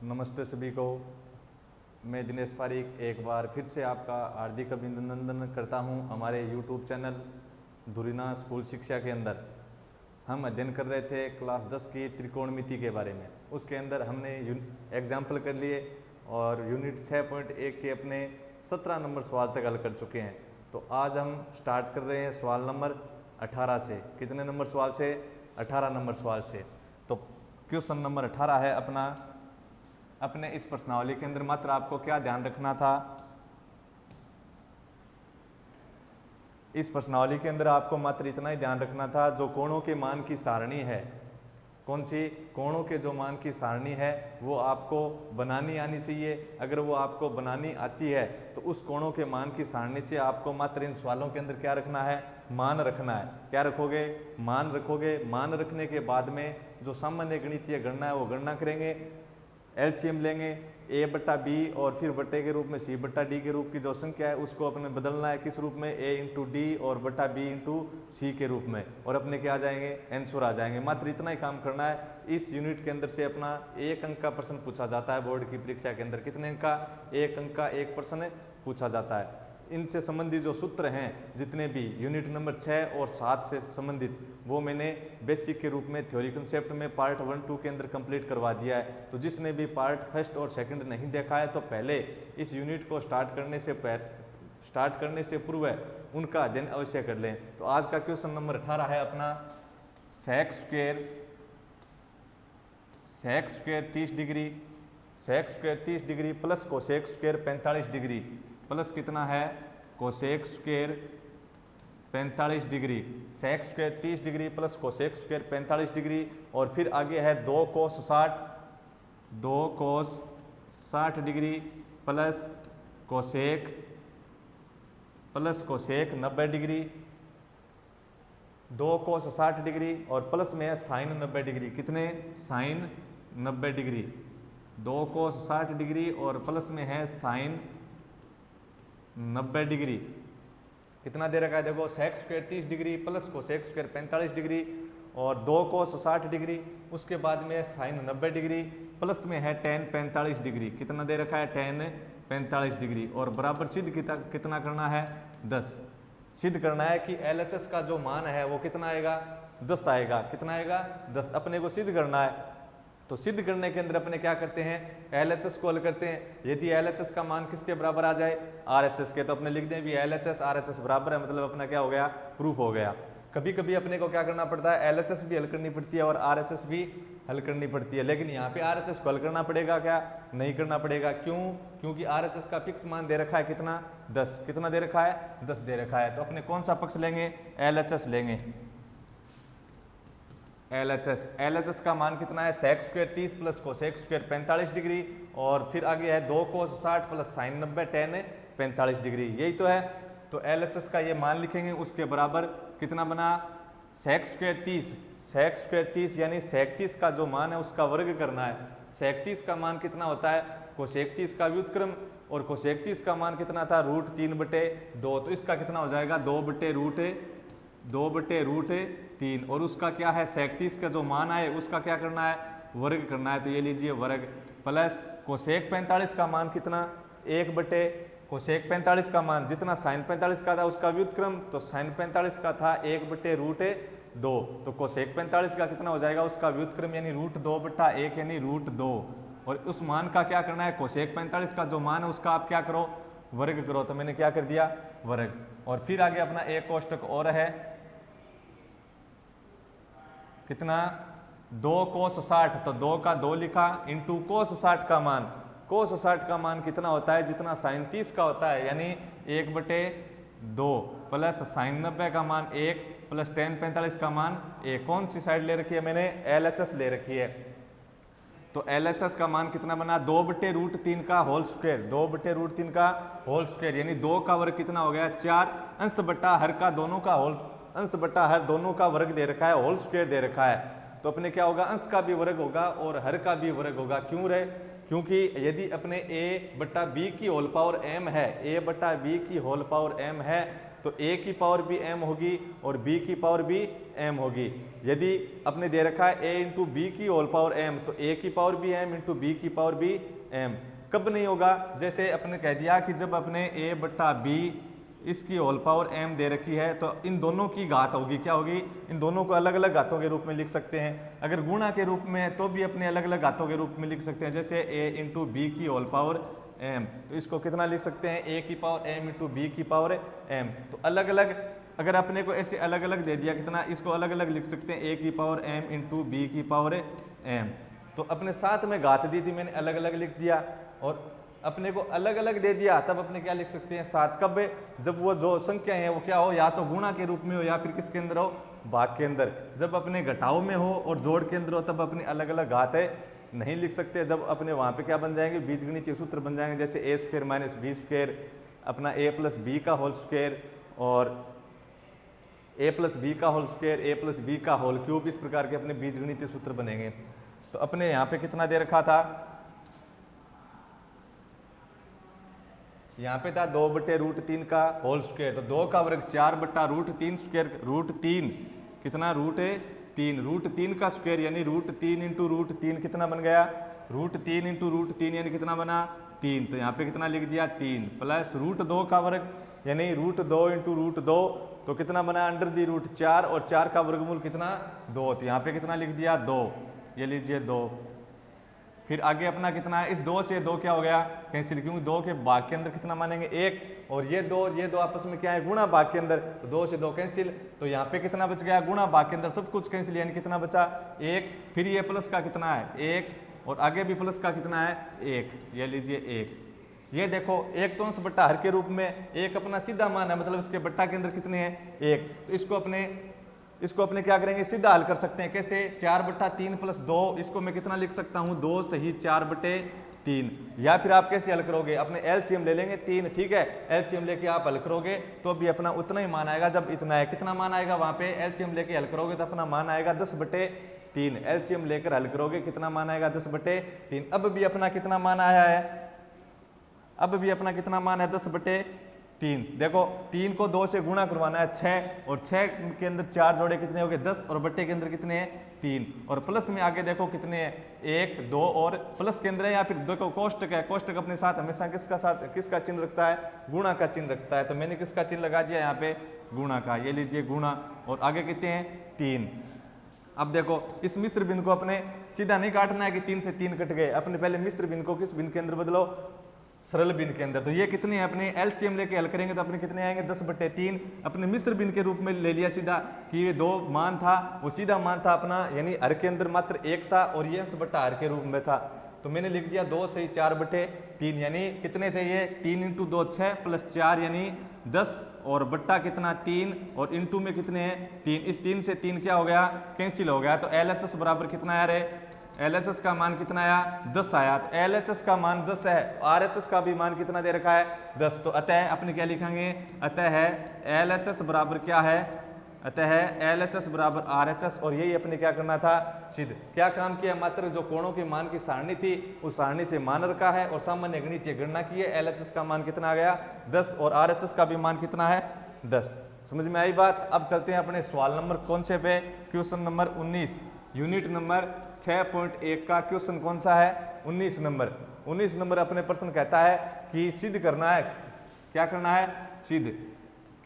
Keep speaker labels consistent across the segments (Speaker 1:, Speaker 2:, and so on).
Speaker 1: नमस्ते सभी को। मैं दिनेश पारीक एक बार फिर से आपका हार्दिक अभिनंदन करता हूं। हमारे YouTube चैनल धुरीना स्कूल शिक्षा के अंदर हम अध्ययन कर रहे थे क्लास 10 की त्रिकोणमिति के बारे में। उसके अंदर हमने एग्जाम्पल कर लिए और यूनिट 6.1 के अपने 17 नंबर सवाल तक हल कर चुके हैं। तो आज हम स्टार्ट कर रहे हैं सवाल नंबर 18 से। कितने नंबर सवाल से? 18 नंबर सवाल से। तो क्वेश्चन नंबर 18 है अपने इस प्रश्नावली के अंदर मात्र आपको क्या ध्यान रखना था? इस प्रश्नावली के अंदर आपको मात्र इतना ही ध्यान रखना था, जो कोणों के मान की सारणी है, कौन सी? कोणों के जो मान की सारणी है वो आपको बनानी आनी चाहिए। अगर वो आपको बनानी आती है तो उस कोणों के मान की सारणी से आपको मात्र इन सवालों के अंदर क्या रखना है? मान रखना है। क्या रखोगे? मान रखोगे। मान रखने के बाद में जो सामान्य गणितीय गणना है वो गणना करेंगे, एलसीएम लेंगे a बट्टा बी और फिर बट्टे के रूप में c बट्टा डी के रूप की जो संख्या है उसको अपने बदलना है किस रूप में? a इंटू डी और बट्टा b इंटू सी के रूप में, और अपने क्या आ जाएंगे? आंसर आ जाएंगे। मात्र इतना ही काम करना है। इस यूनिट के अंदर से अपना 1 अंक का प्रश्न पूछा जाता है बोर्ड की परीक्षा के अंदर। कितने अंक का? 1 अंक का एक प्रश्न पूछा जाता है। इनसे संबंधित जो सूत्र हैं जितने भी यूनिट नंबर 6 और 7 से संबंधित, वो मैंने बेसिक के रूप में थ्योरी कंसेप्ट में पार्ट 1, 2 के अंदर कंप्लीट करवा दिया है। तो जिसने भी पार्ट फर्स्ट और सेकंड नहीं देखा है तो पहले इस यूनिट को स्टार्ट करने से पूर्व उनका अध्ययन अवश्य कर लें। तो आज का क्वेश्चन नंबर 18 है अपना sec square 30 degree, sec square 30 degree plus cosec square 45 degree plus कितना है? Cosec square 45 degree. Sec square 30 degree plus cosec square 45 degree, और फिर आगे है 2 cos 60 degree plus cosec 90 degree. 2 cos 60 degree और प्लस में है साइन 90 डिग्री। कितने? Sine 90 degree. 2 कोस 60 डिग्री और प्लस में है साइन 90 डिग्री। कितना दे रखा है? देखो, sec square 30 degree plus cosec square 45 degree और 2 कोस 60 डिग्री, उसके बाद में साइन 90 डिग्री, प्लस में है टेन 45 डिग्री। कितना दे रखा है? Ten 45 degree. और बराबर सिद्ध कितना करना है? 10। सिद्ध करना है कि LHS का जो मान है वो कितना आएगा? 10 आएगा। कितना आएगा? 10। अपने को सिद्ध करना है। तो सिद्ध करने के अंदर अपने क्या करते हैं? LHS को हल करते हैं। यदि LHS का मान किसके बराबर आ जाए? RHS के, तो अपने लिख दें भी LHS RHS बराबर है, मतलब अपना क्या हो गया? प्रूफ हो गया। कभी कभी अपने को क्या करना पड़ता है? LHS भी हल करनी पड़ती है और RHS भी हल करनी पड़ती है, लेकिन यहाँ पे RHS को हल करना पड़ेगा क्या? नहीं करना पड़ेगा। क्यों? क्योंकि RHS का फिक्स मान दे रखा है कितना? 10। कितना दे रखा है? 10 दे रखा है। तो अपने कौन सा पक्ष लेंगे? LHS लेंगे। LHS का मान कितना है? Sec square 30 plus cosec square 45 degree, और फिर आगे है 2 cos 60 plus sine 90 tan 45 degree. यही तो है। तो LHS का ये मान लिखेंगे, उसके बराबर कितना बना? सेक स्क्वायर 30 यानी सेक 30 का जो मान है उसका वर्ग करना है। सेक 30 का मान कितना होता है? कोसेक 30 का व्युत्क्रम, और कोसेक 30 का मान कितना था? √3/2। तो इसका कितना हो जाएगा? 2/√3, और उसका क्या है? सेक 30 का जो मान है उसका क्या करना है? वर्ग करना है। तो ये लीजिए वर्ग, प्लस कोसेक 45 का मान कितना? कोसेक 45 का मान जितना साइन 45 का था उसका व्युत्क्रम, तो साइन 45 का था 1/√2, तो कोसेक 45 का कितना हो जाएगा? उसका व्युत्क्रम यानी √2/1 यानी √2, और उस मान का क्या करना है? कोसेक 45 का जो मान है उसका आप क्या करो? वर्ग करो। तो मैंने क्या कर दिया? वर्ग। और फिर आगे अपना एक कोष्टक और है, कितना? 2 कोस 60, तो 2 का 2 लिखा इंटू कोस 60 का मान। कोस 60 का मान कितना होता है? जितना साइन 30 का होता है, यानी 1/2 प्लस साइन 90 का मान 1 प्लस टेन 45 का मान 1। कौन सी साइड ले रखी है मैंने? LHS ले रखी है। तो LHS का मान कितना बना? 2/√3 का होल स्क्वायर, 2/√3 का होल स्क्वायर, यानी 2 का वर्ग कितना हो गया? 4। अंश बट्टा हर का दोनों का दोनों का वर्ग दे रखा है, होल स्क्वायर दे रखा है। तो अपने क्या होगा? अंश का भी वर्ग होगा और हर का भी वर्ग होगा। क्यों रे? क्योंकि यदि अपने a/b की होल पावर m है, a/b की होल पावर m है, तो a की पावर भी m होगी और b की पावर भी m होगी। यदि अपने दे रखा है a इंटू बी की होल पावर m, तो a की पावर भी m इंटू बी की पावर भी m। कब नहीं होगा? जैसे अपने कह दिया कि जब अपने a बट्टा b इसकी होल पावर m दे रखी है, तो इन दोनों की घात होगी, क्या होगी? इन दोनों को अलग अलग घातों के रूप में लिख सकते हैं। अगर गुणा के रूप में है तो भी अपने अलग अलग घातों के रूप में लिख सकते हैं। जैसे a इंटू बी की होल पावर m, तो इसको कितना लिख सकते हैं? a की पावर m इंटू बी की पावर m। तो अलग अलग अगर अपने को ऐसे अलग अलग दे दिया कितना, इसको अलग अलग लिख सकते हैं a की पावर m इंटू बी की पावर m। तो अपने साथ में घात दी थी मैंने, अलग अलग लिख दिया, और अपने को अलग अलग दे दिया, तब अपने क्या लिख सकते हैं? साथ। कब? जब वो जो संख्या है वो क्या हो, या तो गुणा के रूप में हो या फिर किसके अंदर हो? भाग के अंदर। जब अपने घटाव में हो और जोड़ के अंदर हो तब अपने अलग अलग घात है नहीं लिख सकते। जब अपने वहाँ पे क्या बन जाएंगे? बीजगणितीय सूत्र बन जाएंगे, जैसे a square minus B square अपना a प्लस बी का होल स्क्वायर और a प्लस बी का whole square a plus B का होल क्यूब, इस प्रकार के अपने बीजगणितीय सूत्र बनेंगे। तो अपने यहाँ पे कितना दे रखा था? यहाँ पे था 2/√3 का होल स्क्वायर, तो 2 का वर्ग 4/√3 स्क्वायर, √3 कितना? √3, √3 का स्क्वायर यानी √3 इंटू √3 कितना बन गया? √3 इंटू √3 यानी कितना बना? 3। तो यहाँ पे कितना लिख दिया? 3 प्लस √2 का वर्ग यानी √2 इंटू √2, तो कितना बना? √4 और 4 का वर्गमूल कितना? 2। तो यहाँ पे कितना लिख दिया? 2। ये लीजिए 2। फिर आगे अपना कितना है? इस 2 से 2 क्या हो गया? कैंसिल, क्योंकि 2 के भाग के अंदर कितना मानेंगे? 1, और ये 2 और ये 2 आपस में क्या है? गुणा भाग के अंदर, तो 2 से 2 कैंसिल। तो यहाँ पे कितना बच गया? गुणा भाग के अंदर सब कुछ कैंसिल, यानी कितना बचा? 1। फिर ये प्लस का कितना है? 1, और आगे भी प्लस का कितना है? 1। ये लीजिए 1। ये देखो 1 तो अंश बट्टा हर के रूप में, 1 अपना सीधा मान है, मतलब इसके बट्टा के अंदर कितने हैं? 1। तो इसको अपने क्या करेंगे? सीधा हल कर सकते हैं। कैसे? 4/3 प्लस 2, इसको मैं कितना लिख सकता हूँ? 2 सही 4/3। या फिर आप कैसे हल करोगे? अपने एलसीएम ले लेंगे 3, ठीक है, एलसीएम लेके आप हल करोगे तो भी अपना उतना ही मान आएगा। जब इतना है, कितना मान आएगा वहाँ पे? एलसीएम लेके हल करोगे तो अपना मान आएगा 10/3। एलसीएम लेकर हल करोगे कितना मान आएगा? 10/3। अब भी अपना कितना मान आया है? अब भी अपना कितना मान है? 10/3। देखो 3 को 2 से गुणा करवाना है 6, और 6 के अंदर 4 जोड़े कितने हो गए? 10, और बट्टे के अंदर कितने हैं? 3, और प्लस में आगे देखो कितने हैं? 1, 2, और प्लस के अंदर है, या फिर देखो कोष्टक है, कोष्टक अपने साथ हमेशा किसका चिन्ह रखता है? गुणा का चिन्ह रखता है। तो मैंने किसका चिन्ह लगा दिया यहाँ पे? गुणा का। ये लीजिए गुणा, और आगे कितने हैं? 3। अब देखो इस मिश्र भिन्न को अपने सीधा नहीं काटना है कि 3 से 3 कट गए, अपने पहले मिश्र भिन्न को किस भिन्न के अंदर बदलो? सरल भिन्न के अंदर। तो ये कितने हैं? अपने एलसीएम लेके हल करेंगे तो अपने कितने आएंगे? 10/3। अपने मिश्र भिन्न के रूप में ले लिया सीधा कि ये 2 मान था, वो सीधा मान था अपना, यानी हर के अंदर मात्र 1 था और ये अंश बट्टा हर के रूप में था। तो मैंने लिख दिया 2 सही 4/3, यानी कितने थे ये? 3 इंटू 2 6 प्लस 4 यानी 10, और बट्टा कितना? 3, और इंटू में कितने हैं? 3। इस 3 से 3 क्या हो गया? कैंसिल हो गया। तो LHS बराबर कितना आया रे? LHS का मान कितना आया? 10 आया। तो LHS का मान 10 है, RHS का भी मान कितना दे रखा है? 10। तो अतः अपने क्या लिखेंगे? अतः है LHS बराबर क्या है? अतः है LHS बराबर RHS, और यही अपने क्या करना था? सिद्ध। क्या काम किया? मात्र जो कोणों के मान की सारणी थी उस सारणी से मान रखा है और सामान्य गणितीय गणना की है। LHS का मान कितना आ गया? 10, और RHS का भी मान कितना है? 10। समझ में आई बात? अब चलते हैं अपने सवाल नंबर कौन से पे? क्वेश्चन नंबर 19, यूनिट नंबर 6.1 का क्वेश्चन कौन सा है? 19 नंबर। 19 नंबर अपने प्रश्न कहता है कि सिद्ध करना है। क्या करना है? सिद्ध।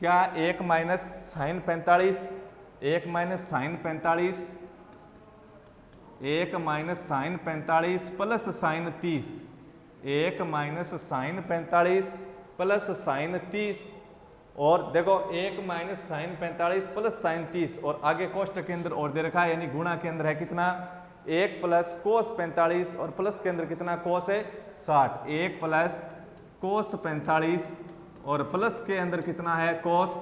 Speaker 1: क्या 1 minus sine 45, 1 minus sine 45, 1 minus sine 45 plus sine 30, 1 minus sine 45 plus sine 30, और देखो 1 माइनस साइन 45 प्लस साइन 30, और आगे कोष्टक के अंदर और दे रखा है, यानी गुणा के अंदर है कितना? 1 प्लस कोस 45, और प्लस के अंदर कितना? कोस है 60। 1 प्लस कोस 45, और प्लस के अंदर कितना है? कोस,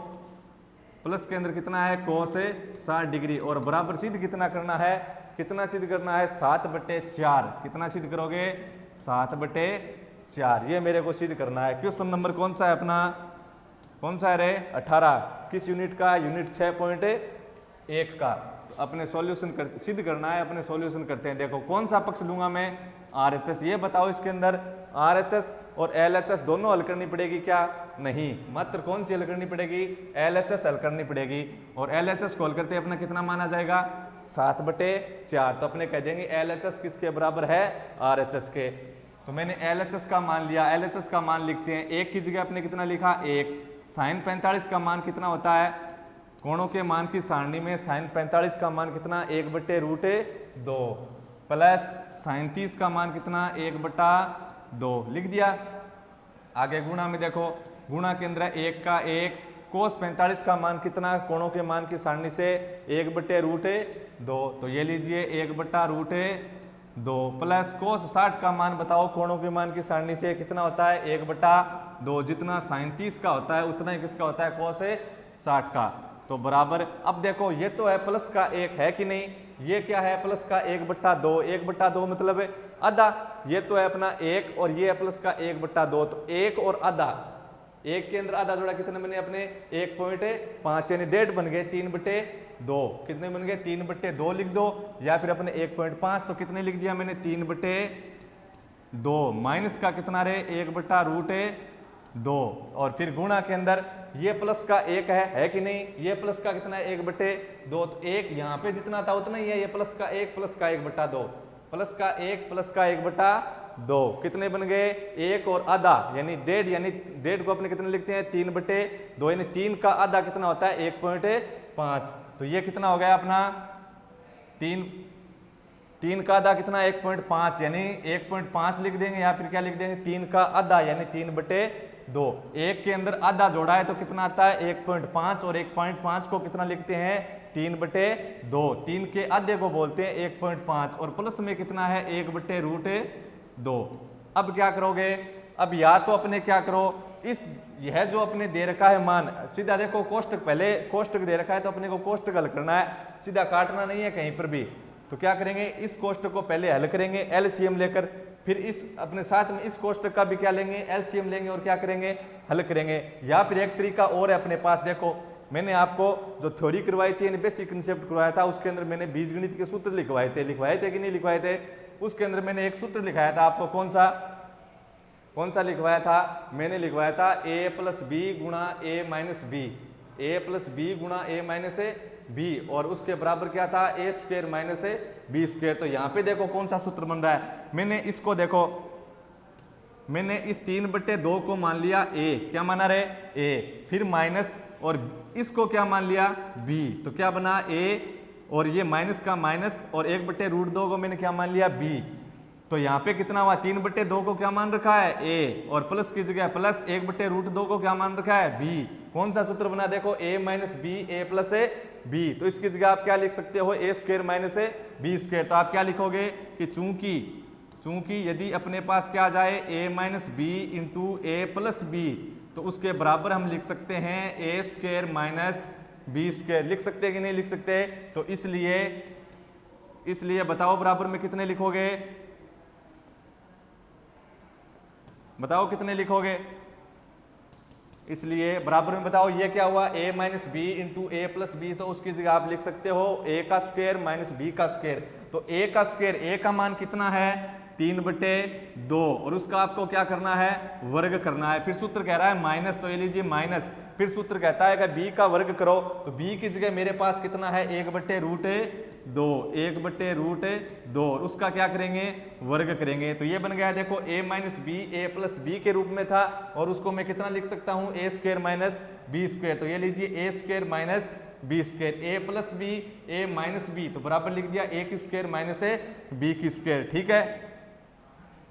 Speaker 1: प्लस के अंदर कितना है? कोस है 60 डिग्री, और बराबर सिद्ध कितना करना है? कितना सिद्ध करना है? 7/4। कितना सिद्ध करोगे? 7/4। ये मेरे को सिद्ध करना है। क्वेश्चन नंबर कौन सा है अपना? कौन सा है रे? 18। किस यूनिट का? यूनिट 6.1 का। तो अपने सॉल्यूशन कर सिद्ध करना है, अपने सॉल्यूशन करते हैं। देखो कौन सा पक्ष लूंगा मैं, RHS। ये बताओ इसके अंदर RHS और LHS दोनों हल करनी पड़ेगी क्या? नहीं, मात्र कौन सी हल करनी पड़ेगी? LHS हल करनी पड़ेगी। और LHS को हल करते अपना कितना माना जाएगा? 7/4। तो अपने कह देंगे LHS किसके बराबर है? RHS के। तो मैंने LHS का मान लिया, LHS का मान लिखते हैं। 1 की जगह अपने कितना लिखा? 1। sin 45 का मान कितना होता है? कोणों के मान की सारणी में sin 45 का मान कितना? 1/√2 प्लस sin 30 का मान कितना? 1/2 लिख दिया। आगे गुणा में देखो, गुणा के अंदर 1 का 1, cos 45 का मान कितना? कोणों के मान की सारणी से 1/√2। तो ये लीजिए 1/√2 प्लस cos 60 का मान बताओ, कोणों के मान की सारणी से कितना होता है? 1/2। जितना sin 30 का होता है उतना ही किसका होता है? cos 60 का। तो बराबर, अब देखो ये तो है प्लस का 1 है कि नहीं, ये क्या है? प्लस का 1/2। 1/2 मतलब आधा, ये तो है अपना 1 और ये है प्लस का 1/2। तो 1 और आधा, 1 के अंदर आधा जोड़ा कितने बने अपने? 1.5 यानी 1.5 बन गए 3/2। कितने बन गए? 3/2 लिख दो, या फिर अपने 1.5 तो कितने लिख दिया मैंने? 3/2। माइनस का कितना रे? 1/√2। और फिर गुणा के अंदर ये प्लस का 1 है कि नहीं? ये प्लस का कितना है? 1/2। तो 1 यहाँ पे जितना था उतना ही है, ये प्लस का 1 प्लस का 1/2 प्लस का 1 प्लस का 1/2 कितने बन गए? 1 और आधा यानी 1.5, यानी 1.5 को अपने कितने लिखते हैं? 3/2 यानी 3 का आधा कितना होता है? 1.5। तो ये कितना हो गया अपना? 3 का आधा कितना? 1.5 यानी 1.5 लिख देंगे, या फिर क्या लिख देंगे? 3 का आधा यानी 3/2। 1 के अंदर आधा जोड़ा है तो कितना आता है? 1.5 और 1.5 को कितना लिखते हैं? 3/2। 3 के आधे को बोलते हैं 1.5 और प्लस में कितना है? 1/√2। अब क्या करोगे? अब या तो अपने क्या करो, इस यह जो अपने दे रखा है मान, सीधा देखो कोष्टक, पहले कोष्टक दे रखा है तो अपने को कोष्टक हल करना है, सीधा काटना नहीं है कहीं पर भी। तो क्या करेंगे? इस कोष्टक को पहले हल करेंगे LCM लेकर, फिर इस अपने साथ में इस कोष्टक का भी क्या लेंगे? LCM लेंगे और क्या करेंगे? हल करेंगे। या फिर एक तरीका और है अपने पास, देखो मैंने आपको जो थ्योरी करवाई थी, बेसिक कंसेप्ट करवाया था, उसके अंदर मैंने बीजगणित के सूत्र लिखवाए थे कि नहीं लिखवाए थे? उसके अंदर मैंने एक सूत्र लिखाया था आपको, कौन सा लिखवाया था? मैंने लिखवाया था a + b गुणा a - b, a + b गुणा a - b, और उसके बराबर क्या था? a² - b²। तो यहाँ पे देखो कौन सा सूत्र बन रहा है, मैंने इसको देखो, मैंने इस 3/2 को मान लिया a, क्या माना रे? a, फिर माइनस, और इसको क्या मान लिया? b, तो क्या बना? a, और ये माइनस का माइनस, और 1/√2 को मैंने क्या मान लिया? b। तो यहाँ पे कितना हुआ? 3/2 को क्या मान रखा है? a, और प्लस की जगह प्लस 1/√2 को क्या मान रखा है? b। कौन सा सूत्र बना? देखो a - b, a + b। तो इसकी जगह आप क्या लिख सकते हो? a² - b²। तो आप क्या लिखोगे कि चूंकि यदि अपने पास क्या आ जाए? a - b × a + b, तो उसके बराबर हम लिख सकते हैं a² - b²। लिख सकते हैं कि नहीं लिख सकते? तो इसलिए बताओ बराबर में कितने लिखोगे? बताओ कितने लिखोगे? इसलिए बराबर में बताओ ये क्या हुआ? a - b × a + b, तो उसकी जगह आप लिख सकते हो a² - b²। तो a का मान कितना है? 3/2, और उसका आपको क्या करना है? वर्ग करना है। फिर सूत्र कह रहा है माइनस, तो ये लीजिए माइनस, फिर सूत्र कहता है कि b का वर्ग करो, तो b की जगह मेरे पास कितना है? 1/√2, और उसका क्या करेंगे? वर्ग करेंगे। तो ये बन गया देखो a - b, a + b के रूप में था, और उसको मैं कितना लिख सकता हूँ? a² - b²। तो ये लीजिए a² - b², a + b, a - b, तो बराबर लिख दिया a² - b²। ठीक है,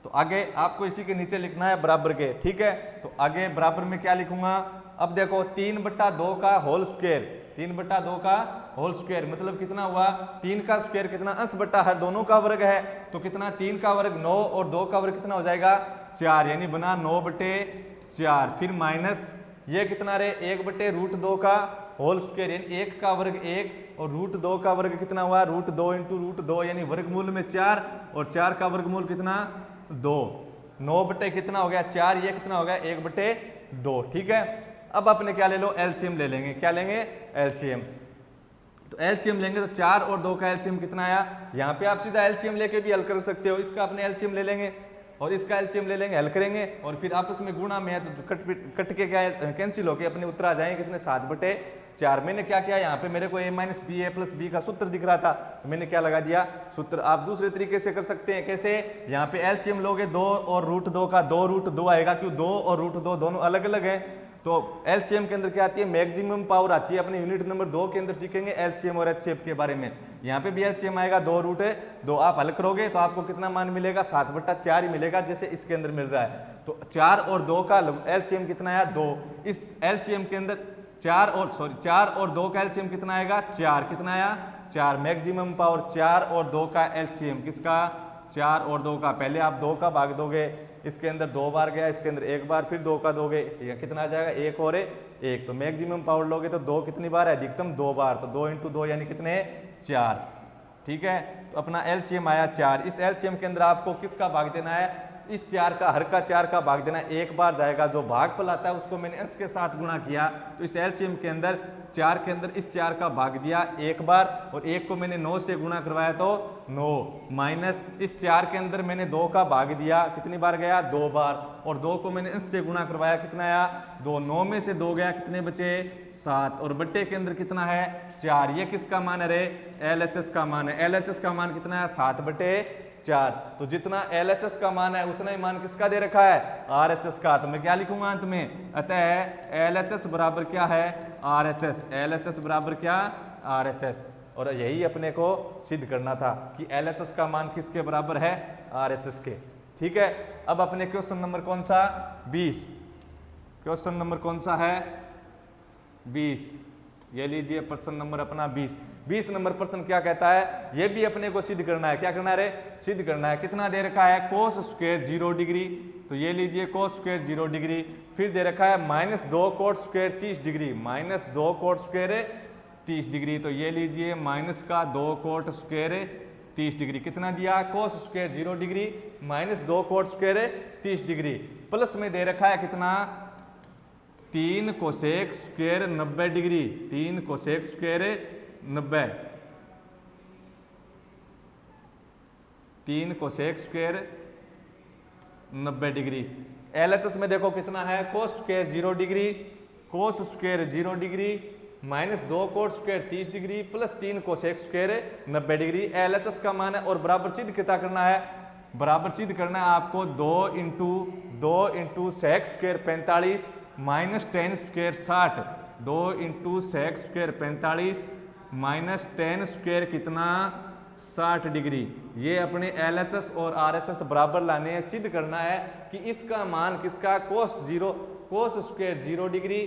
Speaker 1: तो आगे आपको इसी के नीचे लिखना है बराबर के। ठीक है, तो आगे बराबर में क्या लिखूंगा? अब देखो 3/2 का होल स्क्वायर, 3/2 का होल स्क्वायर मतलब कितना हुआ? 3 का स्क्वायर कितना? अंश बट्टा हर दोनों का वर्ग है, तो कितना? 3 का वर्ग 9, और 2 का वर्ग कितना हो जाएगा? 4, यानी बना 9/4। फिर माइनस ये कितना रे? 1/√2 का होल स्क्वायर, यानी 1 का वर्ग 1, और √2 का वर्ग कितना हुआ? √2 × √2, यानी वर्गमूल में 4, और 4 का वर्गमूल कितना? 2। 9 कितना हो गया? 4, ये कितना हो गया? 1/2। ठीक है, अब अपने क्या ले लो? LCM ले लेंगे। क्या लेंगे? LCM। तो तो एलसीएम लेंगे तो 4 और 2 का एलसीएम कितना आया। यहाँ पे आप सीधा एलसीएम लेके भी हल कर सकते हो, इसका अपने एलसीएम ले लेंगे और इसका एलसीएम ले लेंगे, हल करेंगे और फिर आपस में गुणा में है तो कट के क्या कैंसिल होके अपने उत्तर आ जाएंगे कितने 7/4। मैंने क्या किया, यहाँ पे मेरे को a minus B A plus B का सूत्र दिख रहा था, तो मैंने क्या लगा दिया सूत्र। आप दूसरे तरीके से कर सकते हैं, कैसे, यहाँ पे एलसीएम लोगे 2 और √2 का 2√2 आएगा, क्यों 2 और √2 दोनों अलग अलग हैं। तो एलसीएम के अंदर क्या आती है, मैक्सिमम पावर आती है। अपने यूनिट नंबर 2 के अंदर सीखेंगे एलसीएम और एचसीएफ के बारे में। यहाँ पे भी एलसीएम आएगा 2√2, आप हल करोगे तो आपको कितना मान मिलेगा 7/4 ही मिलेगा, जैसे इसके अंदर मिल रहा है। तो 4 और 2 का एलसीएम कितना आया 2। इस एलसीएम के अंदर 4 और 2 का एलसीएम कितना आएगा 4, कितना आया 4। मैक्सिमम पावर 4 और 2 का एलसीएम किसका 4 और 2 का। पहले आप 2 का भाग दोगे, इसके अंदर 2 बार गया, इसके अंदर 1 बार, फिर 2 का दोगे, ये कितना आ जाएगा 1 और 1। तो मैक्सिमम पावर लोगे तो 2 कितनी बार है, अधिकतम 2 बार, तो 2 × 2 यानी कितने 4। ठीक है, तो अपना एलसीएम आया 4। इस एलसीएम के अंदर आपको किसका भाग देना है, इस 4 का, हर का 4 का भाग देना। 1 बार जाएगा, जो भागफल आता है उसको मैंने अंश के साथ गुणा किया, तो इस एलसीएम के अंदर 4 के अंदर इस 4 का भाग दिया 1 बार, और 1 को मैंने 9 से गुणा करवाया तो 9, माइनस इस 4 के अंदर मैंने 2 का भाग दिया, कितनी बार गया 2 बार, और 2 को मैंने अंश से गुणा करवाया, कितना आया 2। 9 में से 2 गया, कितने बचे 7, और बट्टे के अंदर कितना है 4। ये किसका मान है रे, एलएचएस का मान है। एलएचएस का मान कितना है 7/4। तो जितना एलएचएस का मान है उतना ही मान किसका दे रखा है आरएचएस का। तो मैं क्या लिखूंगा अंत में, अतः एलएचएस बराबर क्या है आरएचएस। एलएचएस बराबर क्या आरएचएस। और यही अपने को सिद्ध करना था कि एलएचएस का मान किसके बराबर है आरएचएस के। ठीक है, अब अपने क्वेश्चन नंबर कौन सा 20, क्वेश्चन नंबर कौन सा है 20। ये लीजिए प्रश्न नंबर अपना 20 नंबर प्रश्न क्या कहता है, ये भी अपने को सिद्ध करना है। क्या करना है रे, सिद्ध करना है। कितना दे रखा है cos स्क्वायर 0 डिग्री, तो ये लीजिए cos स्क्वायर 0 डिग्री। फिर दे रखा है -2 cot square 30 degree, -2 cot square 30 degree. तो ये लीजिए -2 cot स्क्वायर 30 डिग्री। कितना दिया cos square 0 degree -2 cot square 30 degree. Plus में दे रखा है कितना 3 cosec square 90 degree, 3 cosec square 90, 3 cosec square 90 degree. LHS में देखो कितना है cos square 0 degree, cos square 0 degree -2 cot square 30 degree plus 3 cosec square 90 degree. LHS का मान है और बराबर सिद्ध कितना करना है, बराबर सिद्ध करना है आपको 2 × sec square 45 -10 square 60, 2 × sec square 45 -10 square कितना 60 डिग्री। ये अपने LHS और RHS बराबर लाने हैं, सिद्ध करना है कि इसका मान किसका cos square 0 degree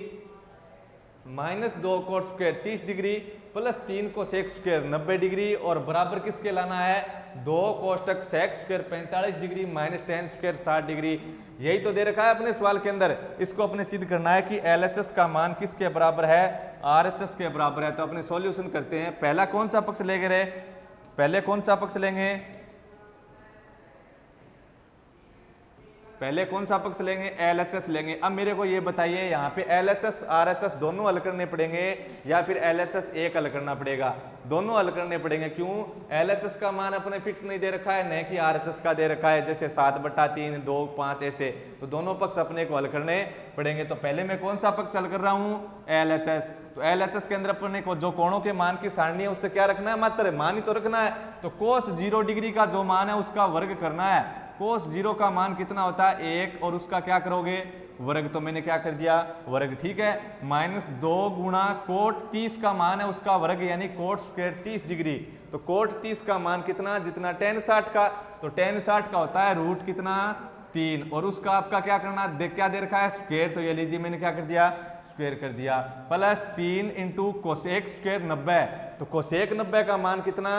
Speaker 1: -2 cot square 30 degree plus 3 cosec square 90 degree और बराबर किसके लाना है 2 कोष्टक sec square 45 degree -10 square 60 degree. यही तो दे रखा है अपने सवाल के अंदर। इसको अपने सिद्ध करना है कि LHS का मान किसके बराबर है RHS के बराबर है। तो अपने सॉल्यूशन करते हैं। पहला कौन सा पक्ष लेंगे रे, पहले कौन सा पक्ष लेंगे, पहले कौन सा पक्ष लेंगे LHS लेंगे। अब मेरे को ये बताइए यहाँ पे LHS RHS दोनों हल करने पड़ेंगे या फिर LHS एक हल करना पड़ेगा, दोनों हल करने पड़ेंगे। क्यों, LHS का मान अपने फिक्स नहीं दे रखा है, न कि RHS का दे रखा है, जैसे 7/3 2 5 ऐसे। तो दोनों पक्ष अपने को हल करने पड़ेंगे। तो पहले मैं कौन सा पक्ष हल कर रहा हूँ LHS। तो LHS के अंदर अपने को जो कोणों के मान की सारणी है उससे क्या रखना है, मात्र मान ही तो रखना है। तो cos 0 डिग्री का जो मान है उसका वर्ग करना है। cos 0 का मान कितना होता है 1 और उसका क्या करोगे वर्ग। तो मैंने क्या कर दिया वर्ग, ठीक है। -2 गुणा cot 30 का मान है उसका वर्ग यानी cot स्क्वायर 30 डिग्री। तो cot 30 का मान कितना, जितना tan 60 का, तो tan 60 का होता है रूट कितना 3 और उसका आपका क्या करना क्या दे रखा है स्क्वायर। तो ये लीजिए मैंने क्या कर दिया स्क्वायर कर दिया प्लस 3 × कोसेक स्क्वायर 90। तो कोसेक 90 का मान कितना,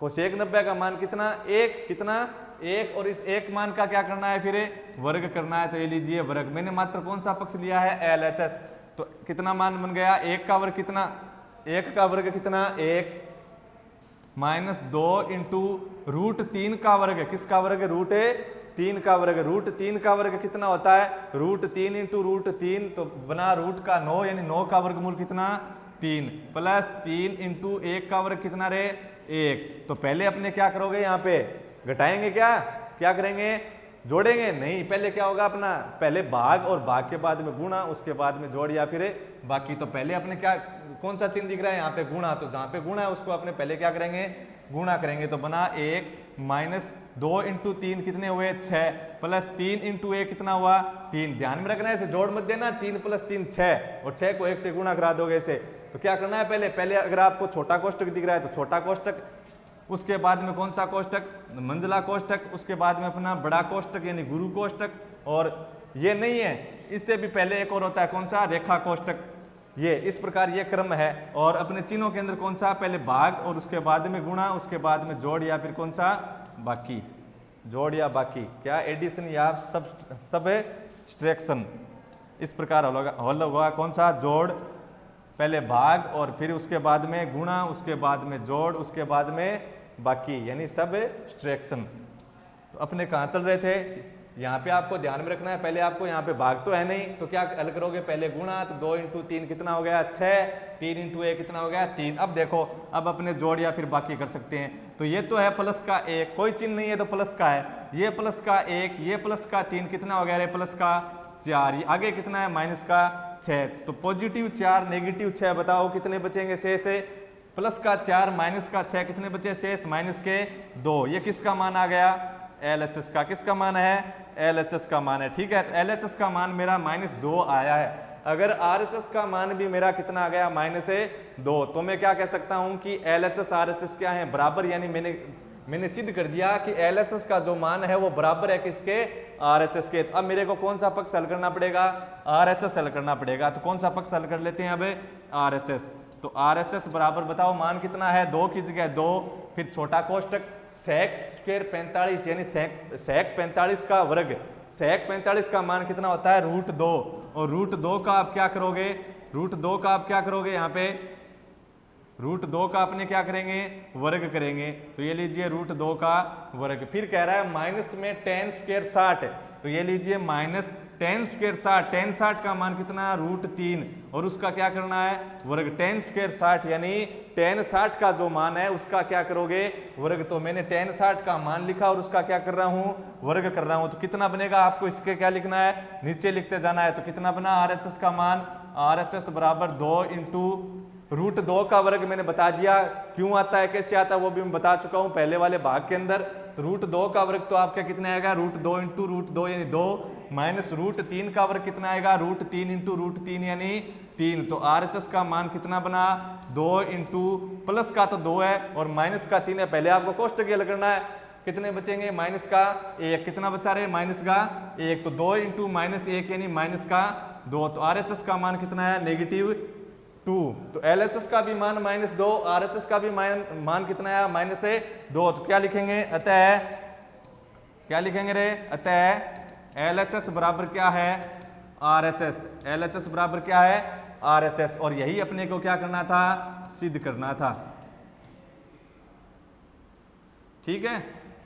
Speaker 1: कोसेक 90 का मान कितना 1, कितना 1 और इस 1 मान का क्या करना है फिर वर्ग करना है। तो ये लीजिए वर्ग। मैंने मात्र कौन सा पक्ष लिया है LHS। तो कितना मान बन गया 1 का वर्ग कितना, 1 का वर्ग कितना 1 -2 × √3 का वर्ग, किसका वर्ग √3 का वर्ग। √3 का वर्ग कितना होता है √3 × √3, तो बना रूट का 9 यानी 9 का वर्गमूल कितना 3 प्लस 3 इंटू 1 का वर्ग कितना रे 1। तो पहले अपने क्या करोगे, यहाँ पे घटाएंगे, क्या करेंगे, जोड़ेंगे नहीं। पहले क्या होगा अपना, पहले भाग और भाग के बाद में गुणा, उसके बाद में जोड़ या फिर बाकी। तो पहले अपने क्या, कौन सा चिन्ह दिख रहा है यहाँ पे, गुणा। तो जहाँ पे गुणा है उसको अपने पहले क्या करेंगे, गुणा करेंगे। तो बना 1 माइनस 2 इंटू 3 कितने हुए 6 प्लस 3 इंटू 1 कितना हुआ 3। ध्यान में रखना है, इसे जोड़ मत देना, 3 प्लस 3 6 और 6 को 1 से गुणा करा दोगे इसे। तो क्या करना है, पहले अगर आपको छोटा कोष्टक दिख रहा है तो छोटा कोष्टक, उसके बाद में कौन सा कोष्टक, मंझला कोष्टक, उसके बाद में अपना बड़ा कोष्टक यानी गुरु कोष्टक, और ये नहीं है, इससे भी पहले एक और होता है कौन सा, रेखा कोष्टक। ये इस प्रकार ये क्रम है। और अपने चिन्हों के अंदर कौन सा, पहले भाग और उसके बाद में गुणा, उसके बाद में जोड़ या फिर कौन सा बाकी, जोड़ या बाकी, क्या एडिशन या सबट्रैक्शन। इस प्रकार होगा कौन सा, जोड़, पहले भाग और फिर उसके बाद में गुणा, उसके बाद में जोड़, उसके बाद में बाकी यानी सबट्रैक्शन। तो अपने कहाँ चल रहे थे, यहाँ पे आपको ध्यान में रखना है, पहले आपको यहाँ पे भाग तो है नहीं, तो क्या हल करोगे, पहले गुणा, तो 2 इंटू 3 कितना हो गया 6, 3 इंटू 1 कितना हो गया 3। अब देखो, अब अपने जोड़ या फिर बाकी कर सकते हैं। तो ये तो है प्लस का 1, कोई चिन्ह नहीं है तो प्लस का है, ये प्लस का 1, ये प्लस का 3 कितना हो गया रे प्लस का 4, ये आगे कितना है माइनस का 6। तो पॉजिटिव 4 नेगेटिव 6, बताओ कितने बचेंगे शेष है, प्लस का 4 माइनस का 6 कितने बचे शेष, माइनस के 2। ये किसका मान आ गया, LHS का। किसका मान है, LHS का मान है। ठीक है, तो LHS का मान मेरा -2 आया है। अगर RHS का मान भी मेरा कितना आ गया -2, तो मैं क्या कह सकता हूं कि LHS RHS क्या है, बराबर। यानी मैंने सिद्ध कर दिया कि LHS का जो मान है वो बराबर है किसके, RHS के। तो अब मेरे को कौन सा पक्ष हल करना पड़ेगा, RHS हल करना पड़ेगा। तो कौन सा पक्ष हल कर लेते हैं अब, RHS। तो RHS बराबर बताओ मान कितना है, 2 की जगह 2, फिर छोटा कोष्टक sec स्क्वायर 45 यानी sec 45 का वर्ग, sec 45 का मान कितना होता है √2। और √2 का आप क्या करोगे, √2 का आप क्या करोगे, यहाँ पे √2 का अपने क्या करेंगे, वर्ग करेंगे। तो ये लीजिए √2 का वर्ग। फिर कह रहा है माइनस में tan स्क्वायर 60, तो ये लीजिए माइनस tan स्क्वायर 60, tan 60 का मान कितना √3 और उसका क्या करना है वर्ग। tan स्क्वायर 60 यानी tan 60 का जो मान है उसका क्या करोगे वर्ग। तो मैंने tan 60 का मान लिखा और उसका क्या कर रहा हूँ वर्ग कर रहा हूँ। तो कितना बनेगा आपको इसके क्या लिखना है, नीचे लिखते जाना है। तो कितना बना RHS का मान, RHS बराबर 2 इंटू √2 का वर्ग। मैंने बता दिया क्यों आता है कैसे आता है वो भी मैं बता चुका हूँ पहले वाले भाग के अंदर। तो √2 का वर्ग तो आपका कितना आएगा √2 इंटू √2 यानी 2 माइनस √3 का वर्ग कितना आएगा √3 इंटू √3 यानी 3। तो RHS का मान कितना बना 2 इंटू प्लस का तो 2 है और माइनस का 3 है। पहले आपको कोष्टक हल करना है, कितने बचेंगे माइनस का 1, कितना बचा रहे माइनस का 1। तो 2 इंटू -1 यानी माइनस का 2। तो RHS का मान कितना है -2। तो LHS का भी मान -2, RHS का भी मान कितना है -2। तो क्या लिखेंगे अतः, क्या लिखेंगे रे अतः LHS बराबर क्या है RHS, LHS बराबर क्या है RHS। और यही अपने को क्या करना था सिद्ध करना था। ठीक है,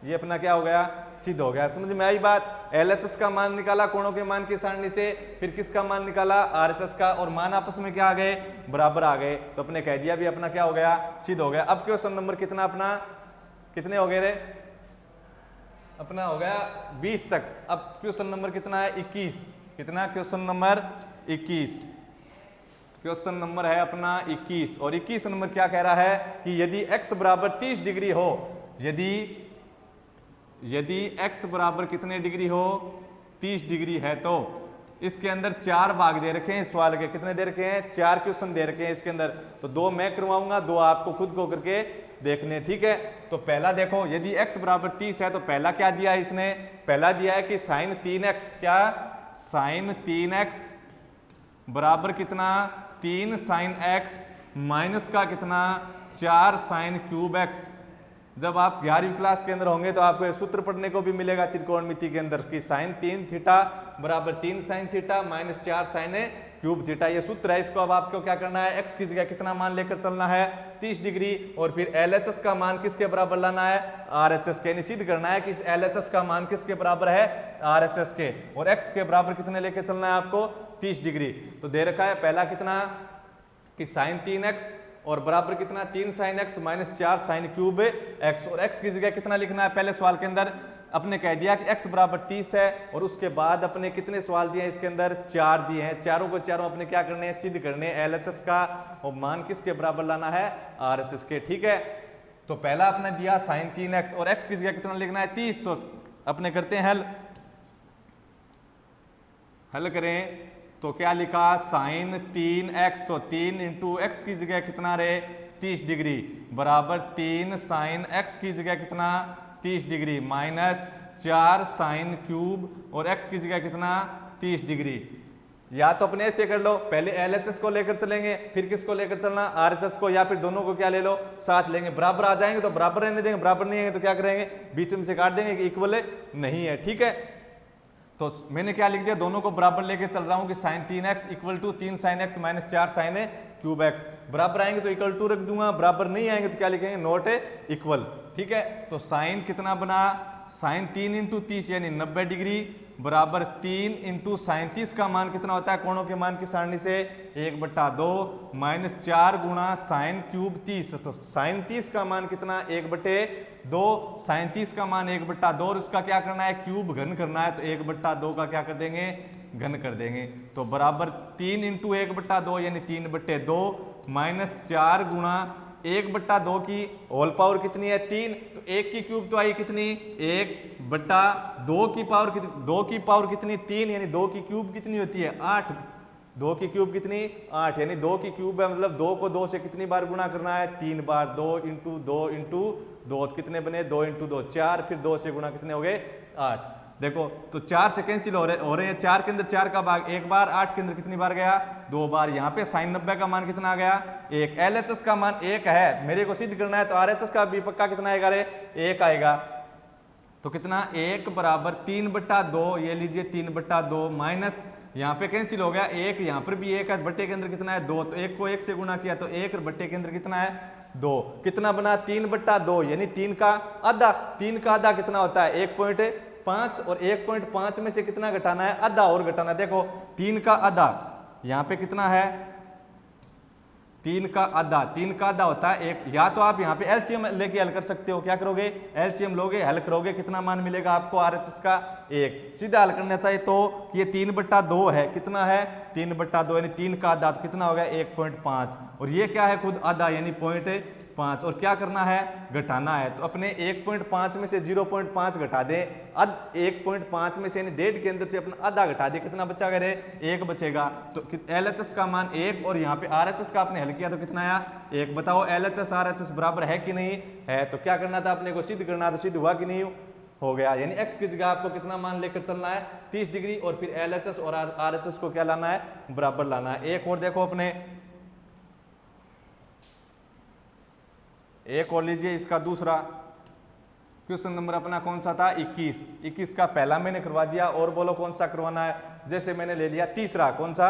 Speaker 1: ये अपना क्या हो गया सिद्ध हो गया। समझ में आई बात। LHS का मान निकाला कोणों के मान की सारणी से, फिर किसका मान निकाला RHS का, और मान आपस में क्या आ गए बराबर आ गए। तो अपने कह दिया भी अपना क्या हो गया सिद्ध हो गया। अब क्वेश्चन नंबर कितना अपना कितने हो गए रे, अपना हो गया 20 तक। अब क्वेश्चन नंबर कितना है 21, कितना क्वेश्चन नंबर 21, क्वेश्चन नंबर है अपना 21। और 21 नंबर क्या कह रहा है कि यदि x बराबर 30 डिग्री हो, यदि x बराबर कितने डिग्री हो 30 डिग्री है, तो इसके अंदर 4 भाग दे रखे हैं। सवाल के कितने दे रखे हैं 4 क्वेश्चन दे रखे हैं इसके अंदर। तो 2 मैं करवाऊंगा, 2 आपको खुद को करके देखने। ठीक है, तो पहला देखो यदि x बराबर 30 है तो पहला क्या दिया है इसने, पहला दिया है कि sin 3x, क्या sin 3x बराबर कितना 3 sin x माइनस का कितना 4 sin क्यूब x। जब आप 11वीं क्लास के अंदर होंगे तो आपको ये सूत्र पढ़ने को भी मिलेगा त्रिकोणमिति के अंदर कि sin 3 थीटा बराबर 3 sin theta minus 4 sin cube theta. ये सूत्र है। इसको अब आपको क्या करना है x की जगह कितना मान लेकर चलना है 30 डिग्री, और फिर LHS का मान किसके बराबर लाना है RHS के। निश्चित करना है कि इस LHS का मान किसके बराबर है RHS के, और x के बराबर कितने लेके चलना है आपको 30 डिग्री। तो दे रखा है पहला कितना कि साइन 3x और बराबर कितना 3 sine x minus 4 sine cube x, और x की जगह कितना लिखना है, पहले सवाल के अंदर अपने कह दिया कि x बराबर 30 है, और उसके बाद अपने कितने सवाल दिए हैं इसके अंदर, 4 दिए हैं। चारों को चारों अपने क्या करने हैं, सिद्ध करने हैं LHS का, और मान किसके बराबर लाना है, RHS के। ठीक है, तो पहला अपने दिया साइन 3x और x की जगह कितना लिखना है 30, तो अपने करते हैं हल करें तो क्या लिखा, साइन 3x, तो 3 इंटू एक्स की जगह कितना रहे 30 डिग्री बराबर 3 साइन x की जगह कितना 30 डिग्री माइनस 4 साइन क्यूब और x की जगह कितना 30 डिग्री। या तो अपने ऐसे कर लो, पहले LHS को लेकर चलेंगे, फिर किसको लेकर चलना, RHS को, या फिर दोनों को क्या ले लो साथ लेंगे। बराबर आ जाएंगे तो बराबर रहने देंगे, बराबर नहीं आएंगे तो क्या करेंगे, बीच में से काट देंगे कि इक्वल नहीं है। ठीक है, तो मैंने क्या लिख दिया, दोनों को बराबर लेके चल रहा हूं कि sine 3x equal to 3 sine x minus 4 sine cube x। बराबर आएंगे तो इक्वल टू रख दूंगा, बराबर नहीं आएंगे तो क्या लिखेंगे, नॉट इक्वल। ठीक है, तो साइन कितना बना, साइन 3 इंटू 30 यानी 90 डिग्री बराबर 3 इंटू साइन 30 का मान कितना होता है कोणों के मान की सारणी से 1/2 माइनस 4 गुणा साइन क्यूब 30, तो साइन 30 का मान कितना 1/2, साइन 30 का मान 1/2 और उसका क्या करना है, क्यूब घन करना है, तो 1/2 का क्या कर देंगे, घन कर देंगे। तो बराबर 3 इंटू 1/2 यानी 3/2 माइनस 4 गुणा 1/2 की होल पावर कितनी है 3, तो 1 की क्यूब तो आई कितनी 1/2 की पावर कितनी, 2 की पावर कितनी 3, यानी 2 की क्यूब कितनी होती है 8, 2 की क्यूब कितनी 8, यानी 2 की क्यूब है मतलब 2 को 2 से कितनी बार गुणा करना है 3 बार, 2 इंटू 2 इंटू 2 कितने बने 2 इंटू 2 4, फिर 2 से गुणा कितने हो गए 8। देखो तो 4 से कैंसिल हो रहे हैं, 4 के अंदर 4 का भाग 1 बार, 8 के अंदर कितनी बार गया 2 बार। यहाँ पे साइन 90 का मान कितना आ गया 1, LHS का मान 1 है, मेरे को सिद्ध करना है तो RHS का भी पक्का कितना आएगा रे 1 आएगा। तो कितना 1 बराबर 3/2, ये लीजिए 3/2 माइनस यहाँ पे कैंसिल हो गया 1, यहाँ पर भी 1 है, बट्टे के अंदर कितना है 2, तो 1 को 1 से गुणा किया तो 1 बट्टे के अंदर कितना है 2, कितना बना 3/2 यानी 3 का आधा, 3 का आधा कितना होता है 1.5, और 1.5 में से कितना घटाना है आधा और घटाना। देखो 3 का आधा यहाँ पे कितना है 3 का आधा, 3 का आधा होता है 1, या तो आप यहाँ पे एलसीएम लेके हल कर सकते हो, क्या करोगे एलसीएम लोगे हल करोगे, कितना मान मिलेगा आपको RHS का 1। सीधा हल करना चाहिए तो ये 3/2 है, कितना है 3/2 यानी 3 का आधा तो कितना हो गया 1.5, और ये क्या है खुद आधा यानी 0.5, और क्या करना है घटाना है, तो अपने 1.5 में से 0.5 घटा दे, 1.5 में से यानी 1.5 के अंदर से अपना आधा घटा दे, कितना बचा करे 1 बचेगा। तो LHS का मान 1 और यहाँ पे RHS का आपने हल किया तो कितना आया 1। बताओ LHS RHS बराबर है कि नहीं है, तो क्या करना था अपने को सिद्ध करना, तो सिद्ध हुआ कि नहीं हो गया, यानी x की जगह आपको कितना मान लेकर चलना है 30 डिग्री, और फिर LHS और RHS को क्या लाना है बराबर लाना है। एक और देखो अपने, एक और लीजिए, इसका दूसरा क्वेश्चन नंबर अपना कौन सा था 21 का पहला मैंने करवा दिया, और बोलो कौन सा करवाना है, जैसे मैंने ले लिया तीसरा, कौन सा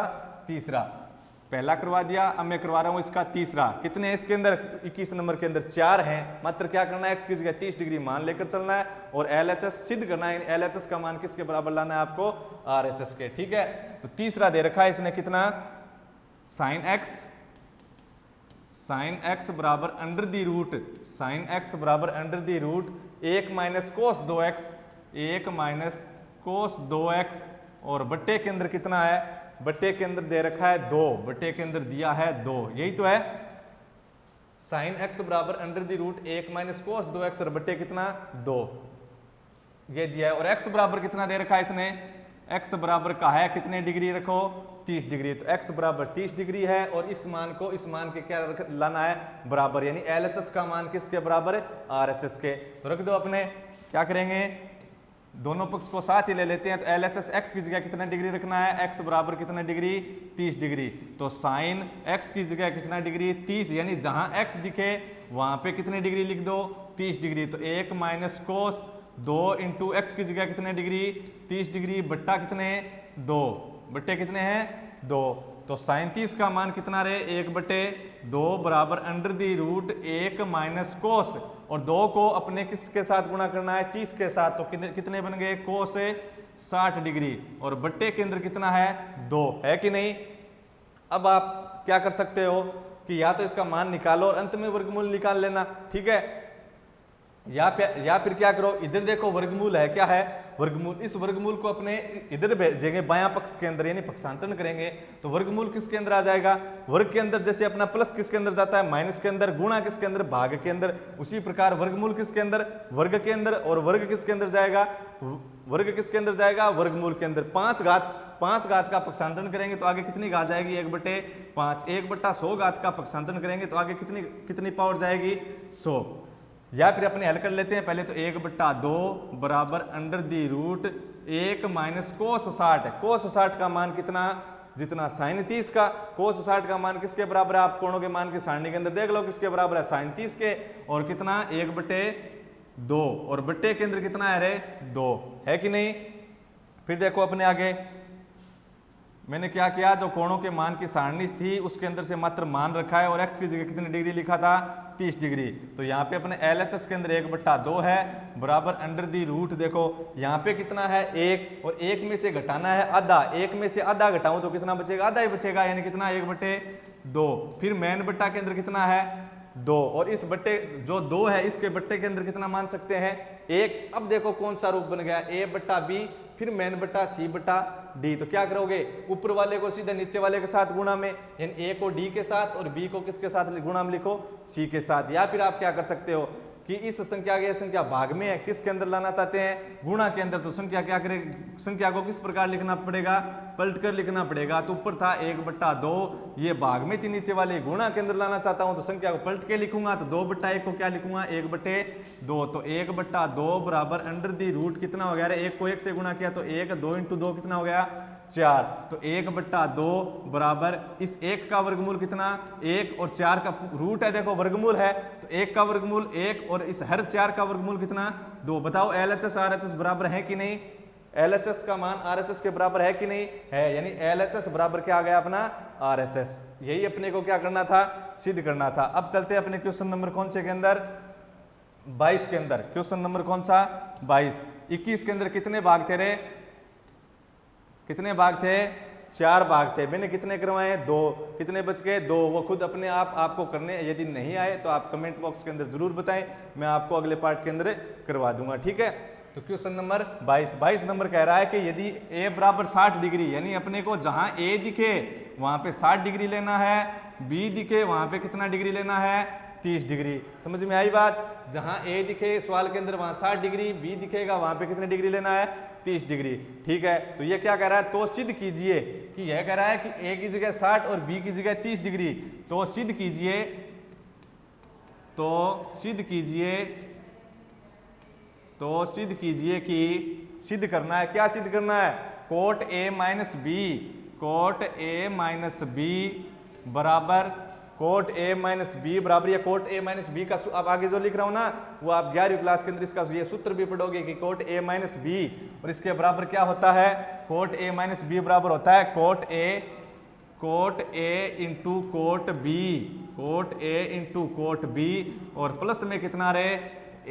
Speaker 1: तीसरा, पहला करवा दिया, अब मैं करवा रहा हूं इसका तीसरा। कितने हैं इसके अंदर 21 नंबर के अंदर 4 हैं, मात्र क्या करना है x की जगह 30 डिग्री मान लेकर चलना है और LHS सिद्ध करना है, LHS का मान किसके बराबर लाना है आपको RHS के। ठीक है, तो तीसरा दे रखा है इसने कितना साइन x बराबर under the root, sine x बराबर under the root 1 minus cos 2x, 1 minus cos 2x, और बट्टे के अंदर कितना है, बट्टे के अंदर दे रखा है 2, बट्टे के अंदर दिया है 2, यही तो है साइन x बराबर under the root 1 minus cos 2x, और बट्टे कितना 2 ये दिया है, और x बराबर कितना दे रखा है इसने, x बराबर का है कितने डिग्री रखो 30 डिग्री, तो x बराबर 30 डिग्री है, और इस मान को इस मान के क्या लाना है बराबर, यानी LHS का मान किसके बराबर है RHS के। तो रख दो अपने, क्या करेंगे दोनों पक्ष को साथ ही ले लेते हैं, तो LHS x की जगह कितना डिग्री रखना है, x बराबर कितना डिग्री 30 डिग्री, तो साइन x की जगह कितना डिग्री 30, यानी जहां x दिखे वहां पे कितने डिग्री लिख दो 30 डिग्री, तो 1 माइनस कोस 2 इंटू एक्स की जगह कितने डिग्री 30 डिग्री, बट्टा कितने 2, बट्टे कितने हैं 2, तो साइन 30 का मान कितना रहे 1/2 बराबर under the root 1 minus cos, और 2 को अपने किसके साथ गुणा करना है 30 के साथ, तो कितने बन गए कोस 60 डिग्री, और बट्टे के अंदर कितना है 2 है कि नहीं। अब आप क्या कर सकते हो कि या तो इसका मान निकालो और अंत में वर्गमूल निकाल लेना, ठीक है। या फिर क्या करो, इधर देखो वर्गमूल है, क्या है वर्गमूल, इस वर्गमूल को अपने इधर भेजेंगे बायां पक्ष के अंदर, यानी पक्षांतरण करेंगे तो वर्गमूल किसके अंदर आ जाएगा, वर्ग के अंदर। जैसे अपना प्लस किसके अंदर जाता है, माइनस के अंदर, गुणा किसके अंदर, भाग के अंदर, उसी प्रकार वर्गमूल किसके अंदर, वर्ग के अंदर, और वर्ग किसके अंदर जाएगा, वर्ग किसके अंदर जाएगा, वर्गमूल के अंदर। 5 घात का पक्षांतरण करेंगे तो आगे कितनी घात जाएगी, 1/5। 1/100 घात का पक्षांतरण करेंगे तो आगे कितनी पावर जाएगी, 100। या फिर अपने हल कर लेते हैं पहले तो 1/2 बराबर under the root 1 minus cos 60। Cos 60 का मान कितना, जितना साइन 30 का। कोस 60 का मान किसके बराबर है, आप कोणों के मान की सारणी के अंदर देख लो किसके बराबर है, साइन 30 के। और कितना 1/2, और बट्टे के अंदर कितना है रे, 2 है कि नहीं। फिर देखो अपने आगे मैंने क्या किया, जो कोणों के मान की सारणी थी उसके अंदर से मात्र मान रखा है और x की जगह कितनी डिग्री लिखा था, 30 डिग्री। तो यहाँ पे अपने LHS के अंदर 1/2 है बराबर अंडर दी रूट, देखो यहाँ पे कितना है 1, और 1 में से घटाना है आधा। 1 में से आधा घटाऊं तो कितना बचेगा, आधा ही बचेगा, यानी कितना 1/2। फिर मेन बट्टा के अंदर कितना है 2, और इस बट्टे जो 2 है इसके बट्टे के अंदर कितना मान सकते हैं 1। अब देखो कौन सा रूप बन गया, A/B, फिर मेन बट्टा C/D। तो क्या करोगे, ऊपर वाले को सीधे नीचे वाले के साथ गुणा में, यानी A को D के साथ और B को किसके साथ गुणा में लिखो, C के साथ। या फिर आप क्या कर सकते हो कि इस संख्या की संख्या भाग में है, किसके अंदर लाना चाहते हैं, गुणा के अंदर। तो संख्या क्या करे, संख्या को किस प्रकार लिखना पड़ेगा, पलट कर लिखना पड़ेगा। तो ऊपर था 1/2, ये भाग में थी नीचे वाले, गुणा के अंदर लाना चाहता हूं तो संख्या को पलट के लिखूंगा, तो 2/1 को क्या लिखूंगा, 1/2। तो 1/2 बराबर अंडर दी रूट कितना हो गया, 1 को 1 से गुणा किया तो 1, 2 × 2 कितना हो गया, 4। तो 1/2 बराबर इस 1 का वर्गमूल कितना, 1, और 4 का रूट है, देखो वर्गमूल है तो 1 का वर्गमूल 1, और इस हर 4 का वर्गमूल कितना, 2। बताओ LHS RHS बराबर है कि नहीं, LHS का मान RHS के बराबर है कि नहीं है, यानी LHS बराबर क्या आ गया अपना RHS। यही अपने को क्या करना था, सिद्ध करना था। अब चलते हैं अपने क्वेश्चन नंबर कौन से के अंदर, 22 के अंदर। क्वेश्चन नंबर कौन सा, 22। 21 के अंदर कितने भाग थे रे, कितने भाग थे, 4 भाग थे। मैंने कितने करवाए, 2। कितने बच गए, 2। वो खुद अपने आप आपको करने, यदि नहीं आए तो आप कमेंट बॉक्स के अंदर जरूर बताएं, मैं आपको अगले पार्ट के अंदर करवा दूंगा, ठीक है। तो क्वेश्चन नंबर 22 नंबर कह रहा है कि यदि a बराबर 60 डिग्री, यानी अपने को जहां a दिखे वहां पे 60 डिग्री लेना है, b दिखे वहां पे कितना डिग्री लेना है, 30 डिग्री। समझ में आई बात, जहां a दिखे सवाल के अंदर वहां 60 डिग्री, b दिखेगा वहां पे कितनी डिग्री लेना है, 30 डिग्री, ठीक है। तो ये क्या कह रहा है, तो सिद्ध कीजिए कि यह कह रहा है कि a की जगह 60 और b की जगह 30 डिग्री। तो सिद्ध कीजिए, तो सिद्ध कीजिए कि सिद्ध करना है, क्या सिद्ध करना है, कोट a माइनस बी बराबर कोट a माइनस बी बराबर, या कोट a माइनस बी का अब आगे जो लिख रहा हूं ना वो आप 11वीं क्लास के अंदर इसका ये सूत्र भी पढ़ोगे कि कोट a माइनस बी, और इसके बराबर क्या होता है, कोट a माइनस बी बराबर होता है cot a into cot a into cot b, और प्लस में कितना रहे,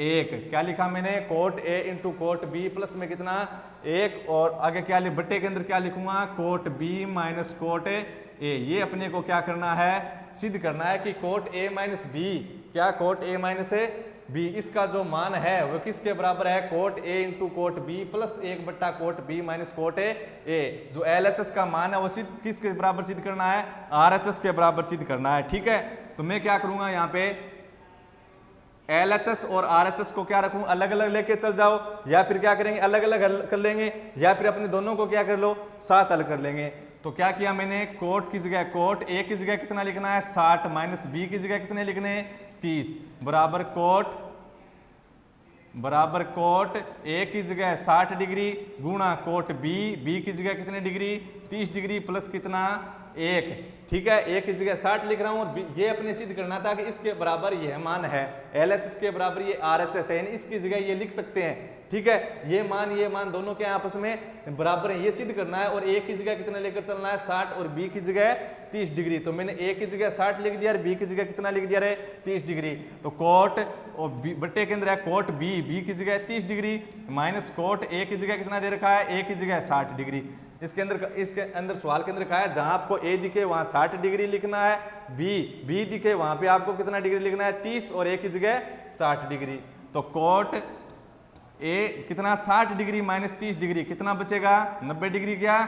Speaker 1: 1। क्या लिखा मैंने, cot a into cot b, plus में कितना 1, और आगे क्या बट्टे के अंदर क्या लिखूंगा, cot b minus cot a। ये अपने को क्या करना है, सिद्ध करना है कि कोट a माइनस बी, क्या कोट a माइनस बी, इसका जो मान है वो किसके बराबर है, cot a into cot b plus 1/कोट b माइनस कोट a। जो LHS का मान है वो सिद्ध किसके बराबर सिद्ध करना है, RHS के बराबर सिद्ध करना है, ठीक है। तो मैं क्या करूंगा यहाँ पे LHS और RHS को क्या रखूं, अलग अलग लेके चल जाओ, या फिर क्या करेंगे अलग अलग हल कर लेंगे, या फिर अपने दोनों को क्या कर लो, साथ हल कर लेंगे। तो क्या किया मैंने, कोट की जगह कोट a की जगह कितना लिखना है 60 माइनस b की जगह कितने लिखने हैं 30 बराबर कोट a की जगह 60 डिग्री गुणा कोट b की जगह कितने डिग्री 30 डिग्री प्लस कितना 1, ठीक है। a की जगह 60 लिख रहा हूं और ये अपने सिद्ध करना था कि इसके बराबर यह मान है, LHS के बराबर ये RHS है, यानी इसकी जगह ये लिख सकते हैं, ठीक है। ये मान दोनों के आपस में बराबर है, ये सिद्ध करना है। और a की जगह कितना लेकर चलना है 60 और b की जगह 30 डिग्री। तो मैंने a की जगह 60 लिख दिया और b की जगह कितना लिख दिया रे 30 डिग्री। तो कोट और बट्टे के अंदर है कोट b की जगह 30 डिग्री माइनस कोट a की जगह कितना दे रखा है a की जगह 60 डिग्री। इसके अंदर सवाल के अंदर कहा है जहां आपको ए दिखे वहां 60 डिग्री लिखना है, बी दिखे वहां पे आपको कितना डिग्री लिखना है 30 और ए की जगह 60 डिग्री। तो कोट ए कितना 60 डिग्री माइनस 30 डिग्री कितना बचेगा 90 डिग्री, क्या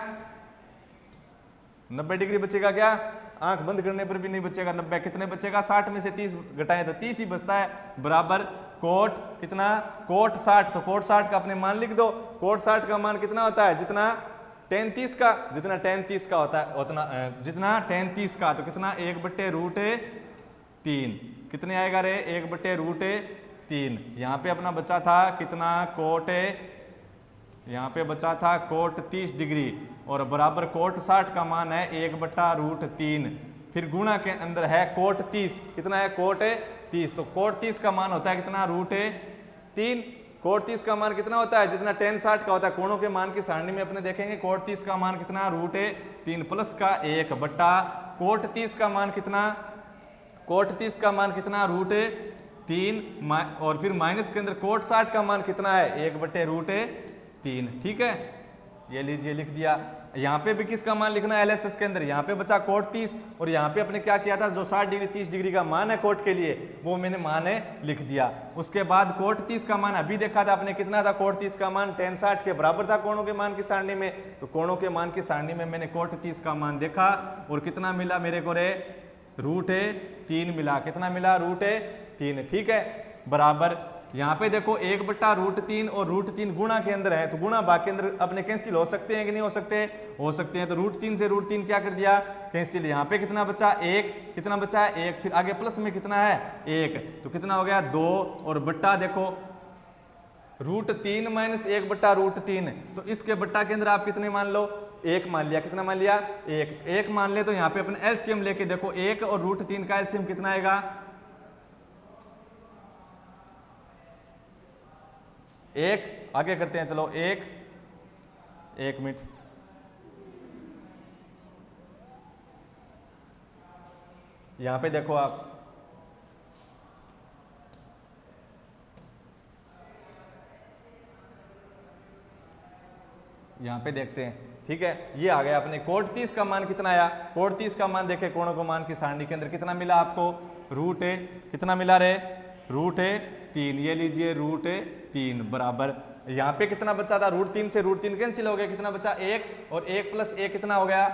Speaker 1: 90 डिग्री बचेगा, क्या आंख बंद करने पर भी नहीं बचेगा 90, कितने बचेगा 60 में से 30 घटाएं तो 30 ही बचता है, बराबर कोट कितना कोट 60, तो कोट 60 का अपने मान लिख दो। कोट 60 का मान कितना होता है जितना tan 30 का, जितना tan 30 का होता है उतना, जितना tan 30 का तो कितना 1/√3 कितने आएगा रे 1/√3। यहाँ पे अपना बचा था कितना कोट, यहाँ पे बचा था कोट 30 डिग्री और बराबर कोट 60 का मान है 1/√3, फिर गुणा के अंदर है कोट 30, कितना है कोट 30, तो कोट 30 का मान होता है कितना √3। कोट 30 का मान कितना होता है जितना tan 60 का होता है, कोणों के मान की सारणी में अपने देखेंगे कोट 30 का मान कितना √3 प्लस का 1 बट्टा कोट 30 का मान कितना, कोट 30 का मान कितना √3 और फिर माइनस के अंदर कोट 60 का मान कितना है 1/√3। ठीक है, ये लीजिए लिख दिया। यहाँ पे भी किसका मान लिखना है LHS के अंदर, यहाँ पे बचा कोट 30 और यहाँ पे अपने क्या किया था जो 60 डिग्री 30 डिग्री का मान है कोट के लिए वो मैंने मान है लिख दिया। उसके बाद कोट 30 का मान अभी देखा था आपने कितना था, कोट 30 का मान tan 60 के बराबर था कोणों के मान की सारणी में, तो कोणों के मान की सारणी में मैंने कोट 30 का मान देखा और कितना मिला मेरे को रे √3 मिला, कितना मिला √3। ठीक है, बराबर यहाँ पे देखो 1/√3 और √3 गुणा के अंदर है तो गुणा भाग के अंदर अपने कैंसिल हो सकते हैं कि नहीं हो सकते, हो सकते हैं। तो √3 से √3 क्या कर दिया कैंसिल, यहाँ पे कितना बचा 1, कितना बचा 1, फिर आगे प्लस में कितना है 1, तो कितना हो गया 2 और बट्टा देखो √3 माइनस 1/√3, तो इसके बट्टा के अंदर आप कितने मान लो 1 मान लिया, कितना मान लिया 1 मान ले। तो यहाँ पे अपने एलसीएम लेके देखो 1 और √3 का एलसीएम कितना आएगा 1, आगे करते हैं चलो 1 मिनट, यहां पे देखो आप यहां पे देखते हैं। ठीक है, ये आ गया अपने कोट 30 का मान कितना आया, कोट 30 का मान देखे कोणों को मान की सारणी के अंदर कितना मिला आपको कितना मिला रे √3, ये लीजिए √3 बराबर यहाँ पे कितना बचा था √3 से √3 कैंसिल हो गया, कितना बचा 1 और 1 प्लस 1 कितना हो गया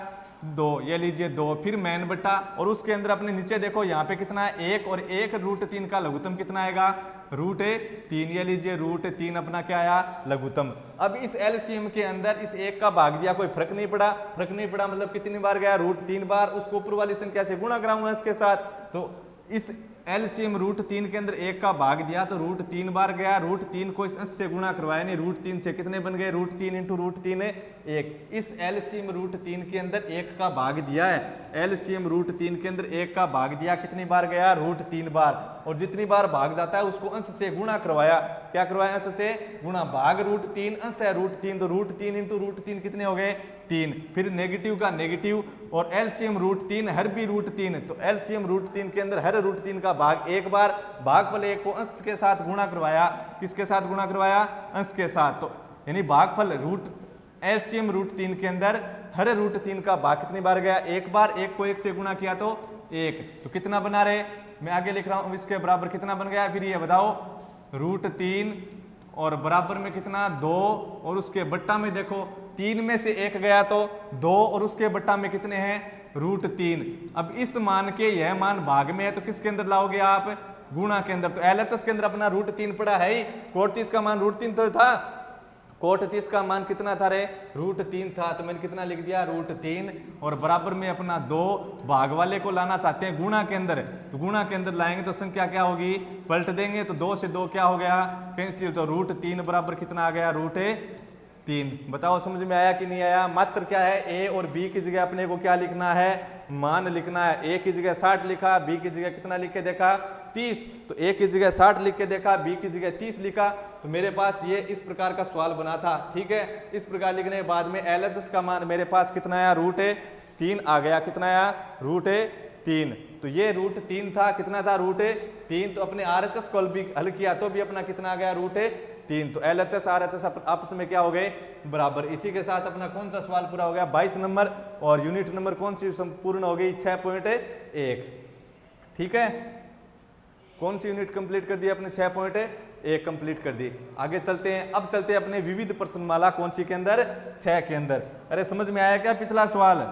Speaker 1: 2, ये लीजिए 2, फिर मैन बट्टा और उसके अंदर अपने नीचे देखो यहाँ पे कितना है 1 और 1 √3 का लघुत्तम कितना आएगा √3, ये लीजिए √3 अपना क्या आया लघुत्तम। अब इस एलसीएम के अंदर इस 1 का भाग दिया कोई फर्क नहीं पड़ा, मतलब कितनी बार गया √3 बार, उसको ऊपर वाली संख्या से गुणा कराऊंगा इसके साथ, तो इस एलसीएम √3 के अंदर 1 का भाग दिया तो √3 बार गया, √3 को इस अंश से गुणा करवाया नहीं, √3 से कितने बन गए √3 इंटू √3 1। इस एलसीएम √3 के अंदर 1 का भाग दिया है, एलसीएम √3 के अंदर 1 का भाग दिया, कितनी बार गया √3 बार, और जितनी बार भाग जाता है उसको अंश से गुणा करवाया, क्या करवाया अंश से गुणा, भाग √3 अंश है √3 तो √3 इंटू √3 कितने हो गए 3, फिर नेगेटिव का नेगेटिव और एलसीएम √3 हर भी √3, तो एलसीएम √3 के अंदर हर √3 का भाग एक बार, भागफल 1 को अंश के साथ गुणा करवाया, किसके साथ गुणा करवाया अंश के साथ, तो यानी भागफल एलसीएम √3 के अंदर हर √3 का भाग कितनी बार गया एक बार, 1 को 1 से गुणा किया तो 1, तो कितना बना रहे मैं आगे लिख रहा हूं इसके बराबर कितना बन गया, फिर ये बताओ √3 और बराबर में कितना 2 और उसके बट्टा में देखो 3 में से 1 गया तो 2 और उसके बट्टा में कितने हैं √3। अब इस मान के यह मान भाग में है तो किसके अंदर लाओगे आप गुणा के अंदर, तो एलएचएस के अंदर अपना √3 पड़ा है ही, कोट 30 का मान √3 तो था, कोट 30 का मान कितना था रे √3 था, तो मैंने कितना लिख दिया √3 और बराबर में अपना 2, भाग वाले को लाना चाहते हैं गुणा के अंदर, तो गुणा के अंदर लाएंगे तो संख्या क्या होगी पलट देंगे, तो 2 से 2 क्या हो गया कैंसिल, तो √3 बराबर कितना आ गया √3। बताओ समझ में आया कि नहीं आया। मात्र क्या है ए और बी की जगह अपने को क्या लिखना है मान लिखना है, ए की जगह 60 लिखा, बी की जगह कितना लिख के देखा 30, तो ए की जगह 60 लिख के देखा, बी की जगह 30 लिखा, तो मेरे पास ये इस प्रकार का सवाल बना था। ठीक है, इस प्रकार लिखने के बाद में एलएचएस का मान मेरे पास कितना आया √3 आ गया, कितना आया √3, तो ये √3 था, कितना था √3, तो अपने आरएचएस को भी हल किया तो भी अपना कितना आ गया 3। तो LHS RHS आपस में क्या हो गए, बराबर। इसी के साथ अपना कौन सा सवाल पूरा हो गया, 22 नंबर। और यूनिट नंबर कौन सी संपूर्ण हो गई, 6.1। ठीक है, कौन सी यूनिट कंप्लीट कर दी अपने, 6.1 कंप्लीट कर दी। आगे चलते हैं, अब चलते हैं अपने विविध प्रश्नमाला कौन सी के अंदर, 6 के अंदर। अरे समझ में आया क्या पिछला सवाल,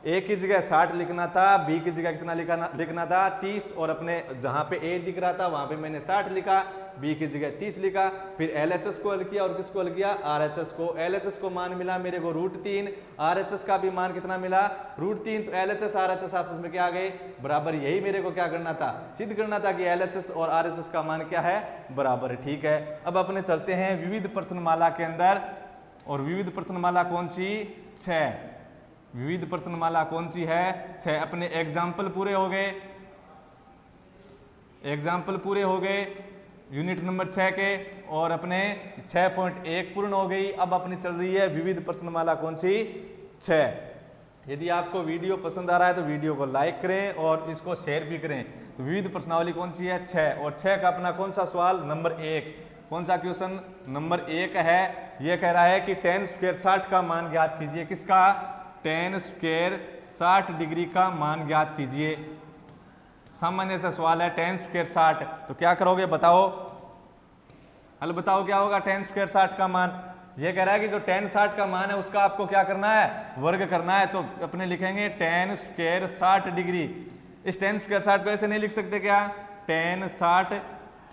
Speaker 1: ए की जगह 60 लिखना था, बी की जगह कितना लिखना था 30, और अपने जहां पे ए दिख रहा था वहां पे मैंने 60 लिखा, बी की जगह 30 लिखा। फिर LHS को हल किया और किसको हल किया, RHS को। LHS को मान मिला मेरे को √3, RHS का भी मान कितना मिला, √3। तो LHS RHS आपस में क्या आ गए, बराबर। यही मेरे को क्या करना था, सिद्ध करना था कि LHS और RHS का मान क्या है, बराबर। ठीक है, अब अपने चलते हैं विविध प्रश्नमाला के अंदर। और विविध प्रश्नमाला कौन सी, 6। विविध प्रश्नमाला कौन सी है, 6। अपने एग्जाम्पल पूरे हो गए, एग्जाम्पल पूरे हो गए यूनिट नंबर 6 के, और अपने 6.1 पूर्ण हो गई। अब अपनी चल रही है विविध प्रश्नमाला कौन सी, 6। यदि आपको वीडियो पसंद आ रहा है तो वीडियो को लाइक करें और इसको शेयर भी करें। तो विविध प्रश्नावली कौन सी है, 6। और 6 का अपना कौन सा सवाल, नंबर 1। कौन सा क्वेश्चन, नंबर 1 है। यह कह रहा है कि tan स्क्वायर 60 का मान ज्ञात कीजिए। किसका, tan स्क्वायर 60 डिग्री का मान ज्ञात कीजिए। सामान्य सा सवाल है, tan स्क्वायर 60। तो क्या करोगे बताओ, हल बताओ क्या होगा tan स्क्वायर 60 का मान। ये कह रहा है कि जो tan 60 का मान है उसका आपको क्या करना है, वर्ग करना है। तो अपने लिखेंगे tan स्क्वायर 60 डिग्री। इस tan स्क्वायर 60 को ऐसे नहीं लिख सकते क्या, tan 60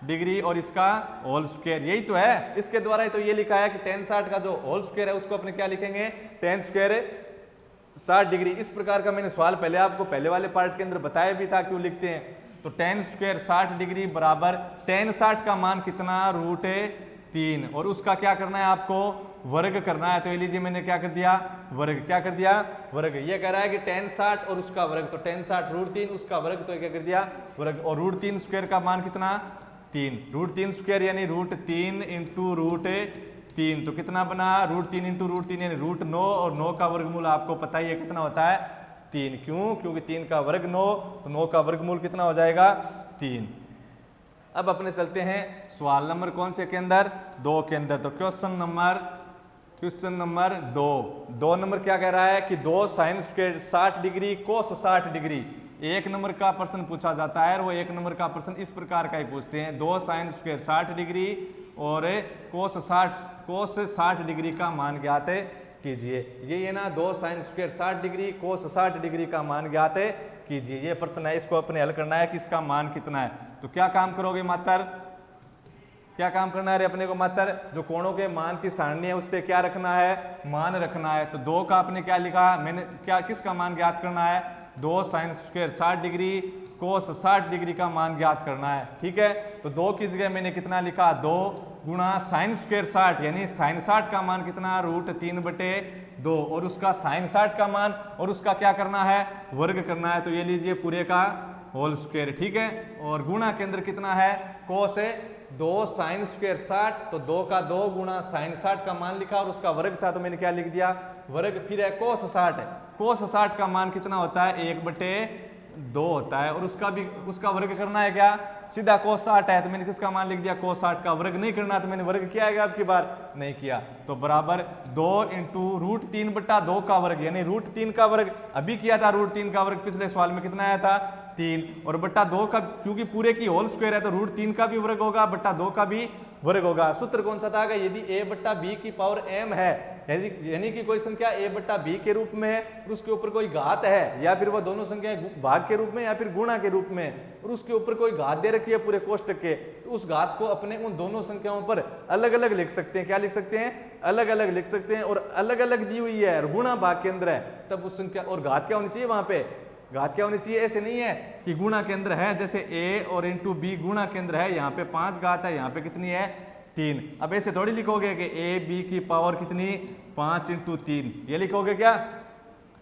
Speaker 1: डिग्री और इसका होल स्क्वायर, यही तो है। इसके द्वारा ही तो ये लिखा है कि tan 60 का जो होल स्क्वायर है उसको अपने क्या लिखेंगे, tan स्क्वायर 60 डिग्री। इस प्रकार का मैंने सवाल पहले आपको पहले वाले पार्ट के अंदर बताया भी था क्यों लिखते हैं। तो tan स्क्वायर 60 डिग्री बराबर tan 60 का मान कितना, √3, और उसका क्या करना है आपको, वर्ग करना है। तो ये लीजिए मैंने क्या कर दिया, वर्ग। क्या कर दिया, वर्ग। ये कह रहा है कि tan 60 और उसका वर्ग, तो tan 60 √3, उसका वर्ग, तो क्या कर दिया, वर्ग। और √3 स्क्वायर का मान कितना, 3। √3 स्क्वायर यानी √3 इंटू √3, तो कितना बना, √3 इंटू √3 यानी √9, और 9 का वर्गमूल आपको पता ही है कितना होता है, 3। क्यों, क्योंकि 3 का वर्ग 9, तो 9 का वर्गमूल कितना हो जाएगा, 3। अब अपने चलते हैं सवाल नंबर कौन से के अंदर, 2 के अंदर। तो क्वेश्चन नंबर 2 नंबर क्या कह रहा है कि 2 sin square 60 degree cos 60 degree. 1 number का प्रश्न पूछा जाता है और वो 1 नंबर का प्रश्न इस प्रकार का ही पूछते हैं, 2 sin स्क्वायर 60 डिग्री और cos 60 डिग्री का मान ज्ञात कीजिए। ये ना 2 sin square 60 degree cos 60 degree का मान ज्ञात कीजिए, ये प्रश्न है। इसको अपने हल करना है कि इसका मान कितना है। तो क्या काम करोगे मातर, क्या काम करना है अपने को मातर, जो कोणों के मान की सारणी है उससे क्या रखना है, मान रखना है। तो 2 का आपने क्या लिखा, मैंने क्या, किसका मान ज्ञात करना है, 2 sin square 60 degree cos 60 degree का मान ज्ञात करना है। ठीक है, तो 2 की जगह मैंने कितना लिखा, 2 गुणा sin स्क्वायर 60 यानी sin 60 का मान कितना, √3/2, और उसका sin 60 का मान और उसका क्या करना है, वर्ग करना है। तो ये लीजिए पूरे का होल स्क्वायर। ठीक है, और गुणा के अंदर कितना है, cos 2 sin स्क्वायर 60, तो 2 का 2 गुणा sin 60 का मान लिखा और उसका वर्ग था तो मैंने क्या लिख दिया, वर्ग। फिर है cos 60 का मान कितना होता है, 1/2 होता है, और उसका वर्ग करना है क्या, सीधा cos 60 है तो मैंने किसका मान लिख दिया, cos 60 का। वर्ग नहीं करना तो मैंने वर्ग किया है आपकी बार, नहीं किया। तो बराबर 2 इंटू √3/2 का वर्ग यानी √3 का वर्ग, अभी किया था √3 का वर्ग, पिछले सवाल में कितना आया था, 3, और बट्टा 2 का, क्योंकि पूरे की होल स्क्वायर है तो √3 का भी वर्ग होगा, बट्टा 2 का भी वर्ग होगा। सूत्र कौन सा था, यदि a/b की पावर m है, यानी कि कोई संख्या a/b के रूप में है और उसके ऊपर कोई घात है, या फिर वह दोनों संख्याएं भाग के रूप में या फिर गुणा के रूप में, और उसके ऊपर कोई घात दे रखी है पूरे कोष्टक के, तो उस घात को अपने उन दोनों संख्याओं पर अलग अलग लिख सकते हैं। क्या लिख सकते हैं, अलग अलग लिख सकते हैं, और अलग अलग दी हुई है और गुणा भाग के अंदर है, तब उस संख्या, और घात क्या होनी चाहिए वहां पे, घात क्या होनी चाहिए, ऐसे नहीं है कि गुणा के अंदर है, जैसे a और इंटू बी गुणा के अंदर है, यहाँ पे 5 घात है, यहाँ पे कितनी है, 3। अब ऐसे थोड़ी लिखोगे कि a b की पावर कितनी, 5 इंटू 3, ये लिखोगे क्या,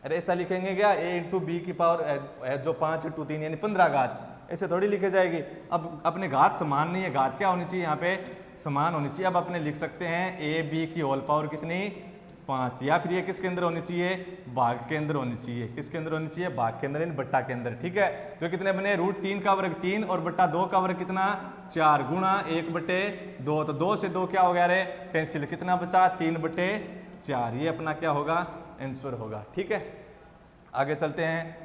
Speaker 1: अरे ऐसा लिखेंगे क्या, a इंटू बी की पावर है जो 5 इंटू 3 यानी 15 घात, ऐसे थोड़ी लिखे जाएगी। अब अपने घात समान नहीं है, घात क्या होनी चाहिए यहाँ पे, समान होनी चाहिए। अब अपने लिख सकते हैं a b की होल पावर कितनी, 5, या फिर ये किसके अंदर होनी चाहिए, भाग के अंदर होनी चाहिए, किसके अंदर होनी चाहिए, भाग के अंदर यानी बट्टा के अंदर। ठीक है, तो कितने बने, √3 का वर्ग 3 और बट्टा 2 का वर्ग कितना 4 गुणा 1/2, तो 2 से 2 क्या हो गया रे कैंसिल, कितना बचा 3/4, ये अपना क्या होगा आंसर होगा। ठीक है, आगे चलते हैं।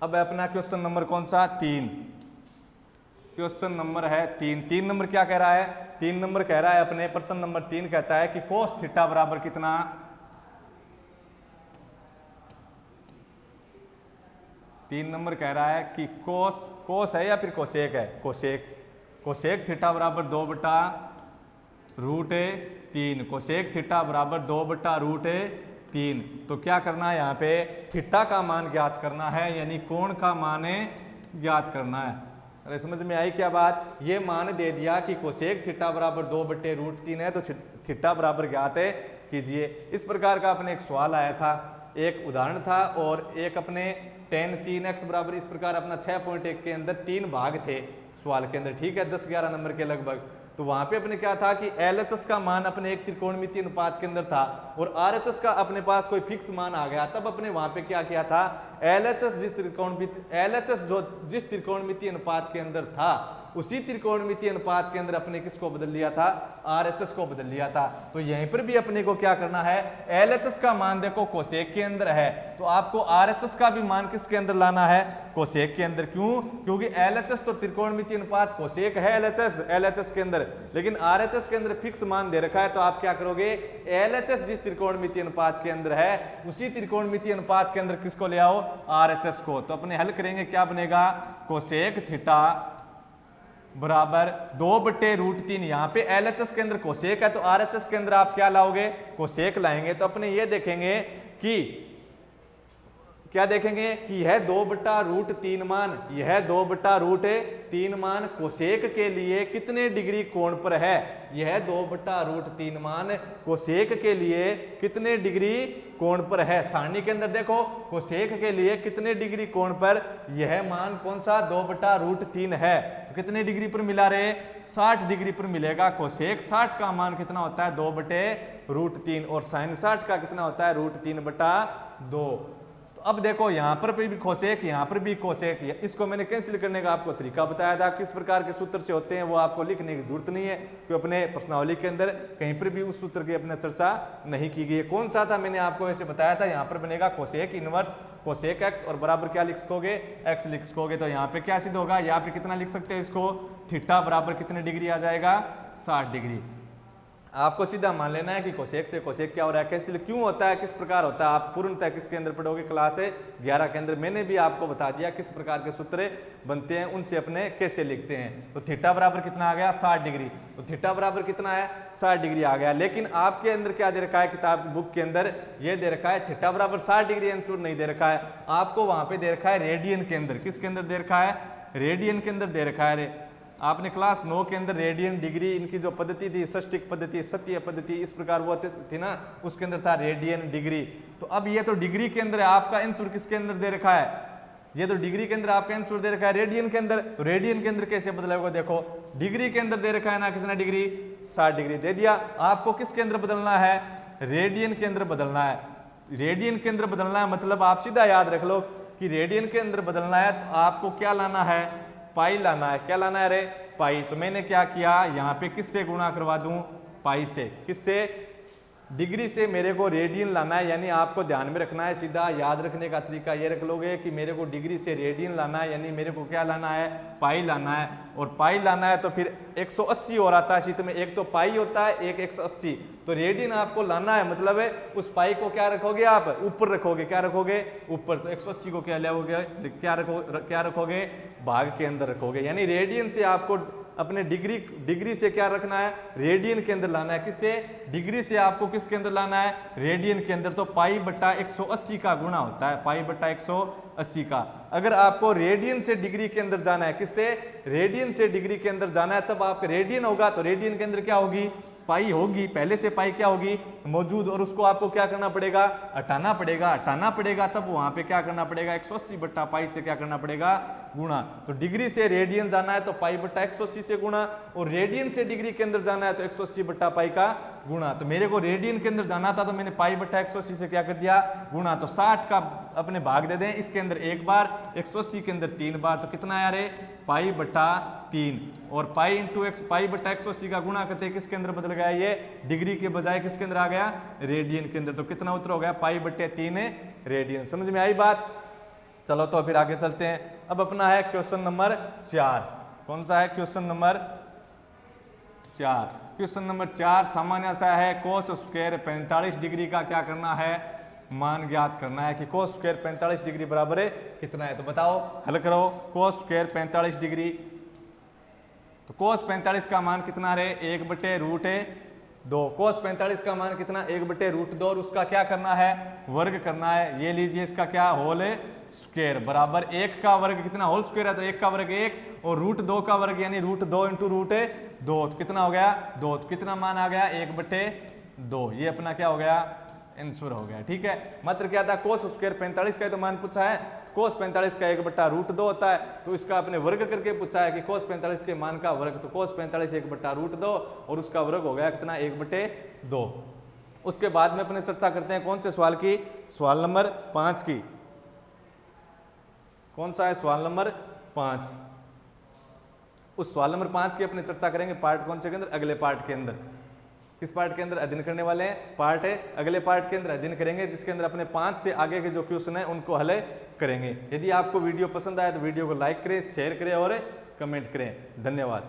Speaker 1: अब अपना क्वेश्चन नंबर कौन सा 3, क्वेश्चन नंबर है 3 नंबर क्या कह रहा है, 3 नंबर कह रहा है अपने प्रश्न नंबर 3 कहता है कि कोस थीटा बराबर कितना, तीन नंबर कह रहा है कि कोस है या फिर कोसेक है, कोसेक थीटा बराबर 2/√3, कोसेक थीटा बराबर 2/√3। तो क्या करना है यहाँ पे थीटा का मान ज्ञात करना है, यानी कोण का मान ज्ञात करना है। अरे समझ में आई क्या बात, ये मान दे दिया कि कोसेक थीटा बराबर 2/√3 है, तो थीटा बराबर ज्ञात है कीजिए। इस प्रकार का अपने एक सवाल आया था, एक उदाहरण था, और एक अपने tan 3x बराबर इस प्रकार अपना 6.1 के अंदर 3 भाग थे सवाल के अंदर। ठीक है, 10-11 नंबर के लगभग। तो वहां पे अपने क्या था कि LHS का मान अपने एक त्रिकोणमितीय अनुपात के अंदर था और RHS का अपने पास कोई फिक्स मान आ गया, तब अपने वहां पे क्या किया था, LHS जिस त्रिकोणमितीय अनुपात के अंदर था उसी त्रिकोणमितीय अनुपात के अंदर अपने किसको बदल लिया था, RHS को बदल लिया था। तो यहीं पर भी अपने को क्या करना है, LHS का मान देखो कोसेक के अंदर है, तो आपको RHS का भी मान किसके अंदर लाना है, कोसेक के अंदर। क्यों, क्योंकि LHS तो त्रिकोणमितीय अनुपात कोसेक है LHS के अंदर, लेकिन RHS के अंदर फिक्स मान दे रखा है। तो आप क्या करोगे, LHS जिस त्रिकोणमितीय अनुपात के अंदर है उसी त्रिकोणमितीय अनुपात के अंदर किसको ले आओ, RHS को। तो अपने हल करेंगे, क्या बनेगा, कोसेक थीटा बराबर 2/√3, यहाँ पे LHS के अंदर कोसेक है तो RHS के अंदर आप क्या लाओगे, कोसेक लाएंगे। तो अपने ये देखेंगे कि क्या देखेंगे कि यह 2/√3 मान, यह 2/√3 मान कोसेक के लिए कितने डिग्री कोण पर है, यह 2/√3 मान कोसेक के लिए कितने डिग्री कोण पर है। सारणी के अंदर देखो कोसेक के लिए कितने डिग्री कोण पर यह मान कौन सा 2/√3 है, तो कितने डिग्री पर मिला रे, 60 डिग्री पर मिलेगा। कोसेक 60 का मान कितना होता है 2/√3 और साइन 60 का कितना होता है √3/2। अब देखो यहाँ पर भी कोसेक, यहाँ पर भी कोसेक, इसको मैंने कैंसिल करने का आपको तरीका बताया था, किस प्रकार के सूत्र से होते हैं वो आपको लिखने की जरूरत नहीं है, तो अपने प्रश्नावली के अंदर कहीं पर भी उस सूत्र की अपने चर्चा नहीं की गई है। कौन सा था मैंने आपको वैसे बताया था, यहाँ पर बनेगा कोसेक इनवर्स कोसेक x और बराबर क्या लिख सकोगे, x लिख सकोगे। तो यहाँ पे क्या सिद्ध होगा, यहाँ पे कितना लिख सकते हैं इसको, थीटा बराबर कितने डिग्री आ जाएगा, 60 डिग्री। आपको सीधा मान लेना है कि कोसेक से कोसेक क्या हो रहा है, कैंसिल क्यों होता है, किस प्रकार होता है, आप पूर्णतः किसके अंदर पढ़ोगे, क्लास 11 के अंदर मैंने भी आपको बता दिया किस प्रकार के सूत्र बनते हैं, उनसे अपने कैसे लिखते हैं। तो थीटा बराबर कितना आ गया 60 डिग्री, तो थीटा बराबर कितना है 60 डिग्री आ गया। लेकिन आपके अंदर क्या दे रखा है, किताब बुक के अंदर ये दे रखा है थीटा बराबर 60 डिग्री आंसर नहीं दे रखा है, आपको वहां पे दे रखा है रेडियन के अंदर। किसके अंदर दे रखा है, रेडियन के अंदर दे रखा है। आपने क्लास 9 के अंदर रेडियन डिग्री इनकी जो पद्धति थी, षष्टिक पद्धति, सत्य पद्धति, इस प्रकार वो थी ना, उसके अंदर था रेडियन डिग्री। तो अब ये तो डिग्री के अंदर है, आपका आंसर किसके अंदर दे रखा है, ये तो डिग्री के अंदर आपका आंसर दे रखा है रेडियन के अंदर। तो रेडियन के अंदर कैसे बदलेगा, देखो डिग्री के अंदर दे रखा है ना, कितना डिग्री 60 डिग्री दे दिया। आपको किसके अंदर बदलना है, रेडियन के अंदर बदलना है। रेडियन के अंदर बदलना है मतलब आप सीधा याद रख लो कि रेडियन के अंदर बदलना है तो आपको क्या लाना है, पाई लाना है। क्या लाना है रे, पाई। तो मैंने क्या किया, यहाँ पे किससे गुणा करवा दूं, पाई से। किससे, डिग्री से मेरे को रेडियन लाना है, यानी आपको ध्यान में रखना है, सीधा याद रखने का तरीका ये रख लोगे कि मेरे को डिग्री से रेडियन लाना है, यानी मेरे को क्या लाना है, पाई लाना है। और पाई लाना है तो फिर 180 और आता है शीत में, एक तो पाई होता है एक 180, तो रेडियन आपको लाना है, मतलब है उस पाई को क्या रखोगे आप, ऊपर रखोगे। क्या रखोगे, ऊपर। तो 180 को क्या लोगे, क्या रखोगे, भाग के अंदर रखोगे। यानी रेडियन से आपको अपने डिग्री से क्या रखना है, रेडियन के अंदर लाना है। किससे, डिग्री से आपको किसके अंदर लाना है, रेडियन के अंदर। तो पाई बट्टा 180 का गुणा होता है, पाई बट्टा 180 का। अगर आपको रेडियन से डिग्री के अंदर जाना है, किससे, रेडियन से डिग्री के अंदर जाना है, तब आपका रेडियन होगा तो रेडियन के अंदर क्या होगी, पाई होगी। पहले से पाई क्या होगी, मौजूद, और उसको आपको क्या करना पड़ेगा, हटाना पड़ेगा। तब वहां पे क्या करना पड़ेगा, 180 बट्टा पाई से क्या करना पड़ेगा, गुणा। तो डिग्री से रेडियन जाना है तो पाई बट्टा 180 से गुणा, और रेडियन से डिग्री के अंदर जाना है तो 180 बट्टा पाई का गुणा। तो मेरे को रेडियन के अंदर जाना था तो मैंने पाई बट्टा 180 से क्या कर दिया, गुणा। तो 60 का अपने भाग दे दें, इसके अंदर एक बार, 180 के अंदर 3 बार, तो कितना आया रे, पाई बट्टा 3। और पाई इंटू एक्स, पाई बट्टा 180 का गुणा करते किसके अंदर बदल गया, ये डिग्री के बजाय किसके अंदर आ गया, रेडियन के अंदर। तो कितना उत्तर हो गया, पाई बट्टे 3 रेडियन। समझ में आई बात। चलो तो फिर आगे चलते हैं। अब अपना है क्वेश्चन नंबर 4। कौन सा है, क्वेश्चन नंबर 4। क्वेश्चन नंबर 4 सामान्य सा है, कोस स्क्वायर 45 डिग्री का क्या करना है, मान ज्ञात करना है कि कोस स्क्वायर 45 डिग्री बराबर है कितना है। तो बताओ, हल करो। कोस स्क्वायर 45 डिग्री, तो कोस 45 का मान कितना रहे, 1/√2। कोस 45 का मान कितना, 1/√2, और उसका क्या करना है, वर्ग करना है। ये लीजिए, इसका क्या, होल स्क्वायर बराबर 1 का वर्ग कितना, होल स्क्वायर है तो 1 का वर्ग 1, और √2 का वर्ग यानी √2 इंटू √2, तो कितना हो गया 2। तो कितना मान आ गया, 1/2। ये अपना क्या हो गया, आंसर हो गया। ठीक है, मात्र क्या था, कोस स्क्वायर 45 का तो मान पूछा है, कोस 45 का 1/√2 होता है, तो इसका अपने वर्ग करके पूछा है कि कोस 45 के मान का वर्ग, तो कोस 45 1/√2, और उसका वर्ग हो गया कितना, 1/2। उसके बाद में अपने चर्चा करते हैं कौन से सवाल की, सवाल नंबर 5 की। कौन सा है, सवाल नंबर 5। उस सवाल नंबर 5 की अपने चर्चा करेंगे। पार्ट कौन से के अंदर, अगले पार्ट के अंदर। किस पार्ट के अंदर अध्ययन करने वाले हैं, पार्ट है अगले पार्ट के अंदर अध्ययन करेंगे, जिसके अंदर अपने 5 से आगे के जो क्वेश्चन है उनको हल करेंगे। यदि आपको वीडियो पसंद आए तो वीडियो को लाइक करें, शेयर करें और कमेंट करें। धन्यवाद।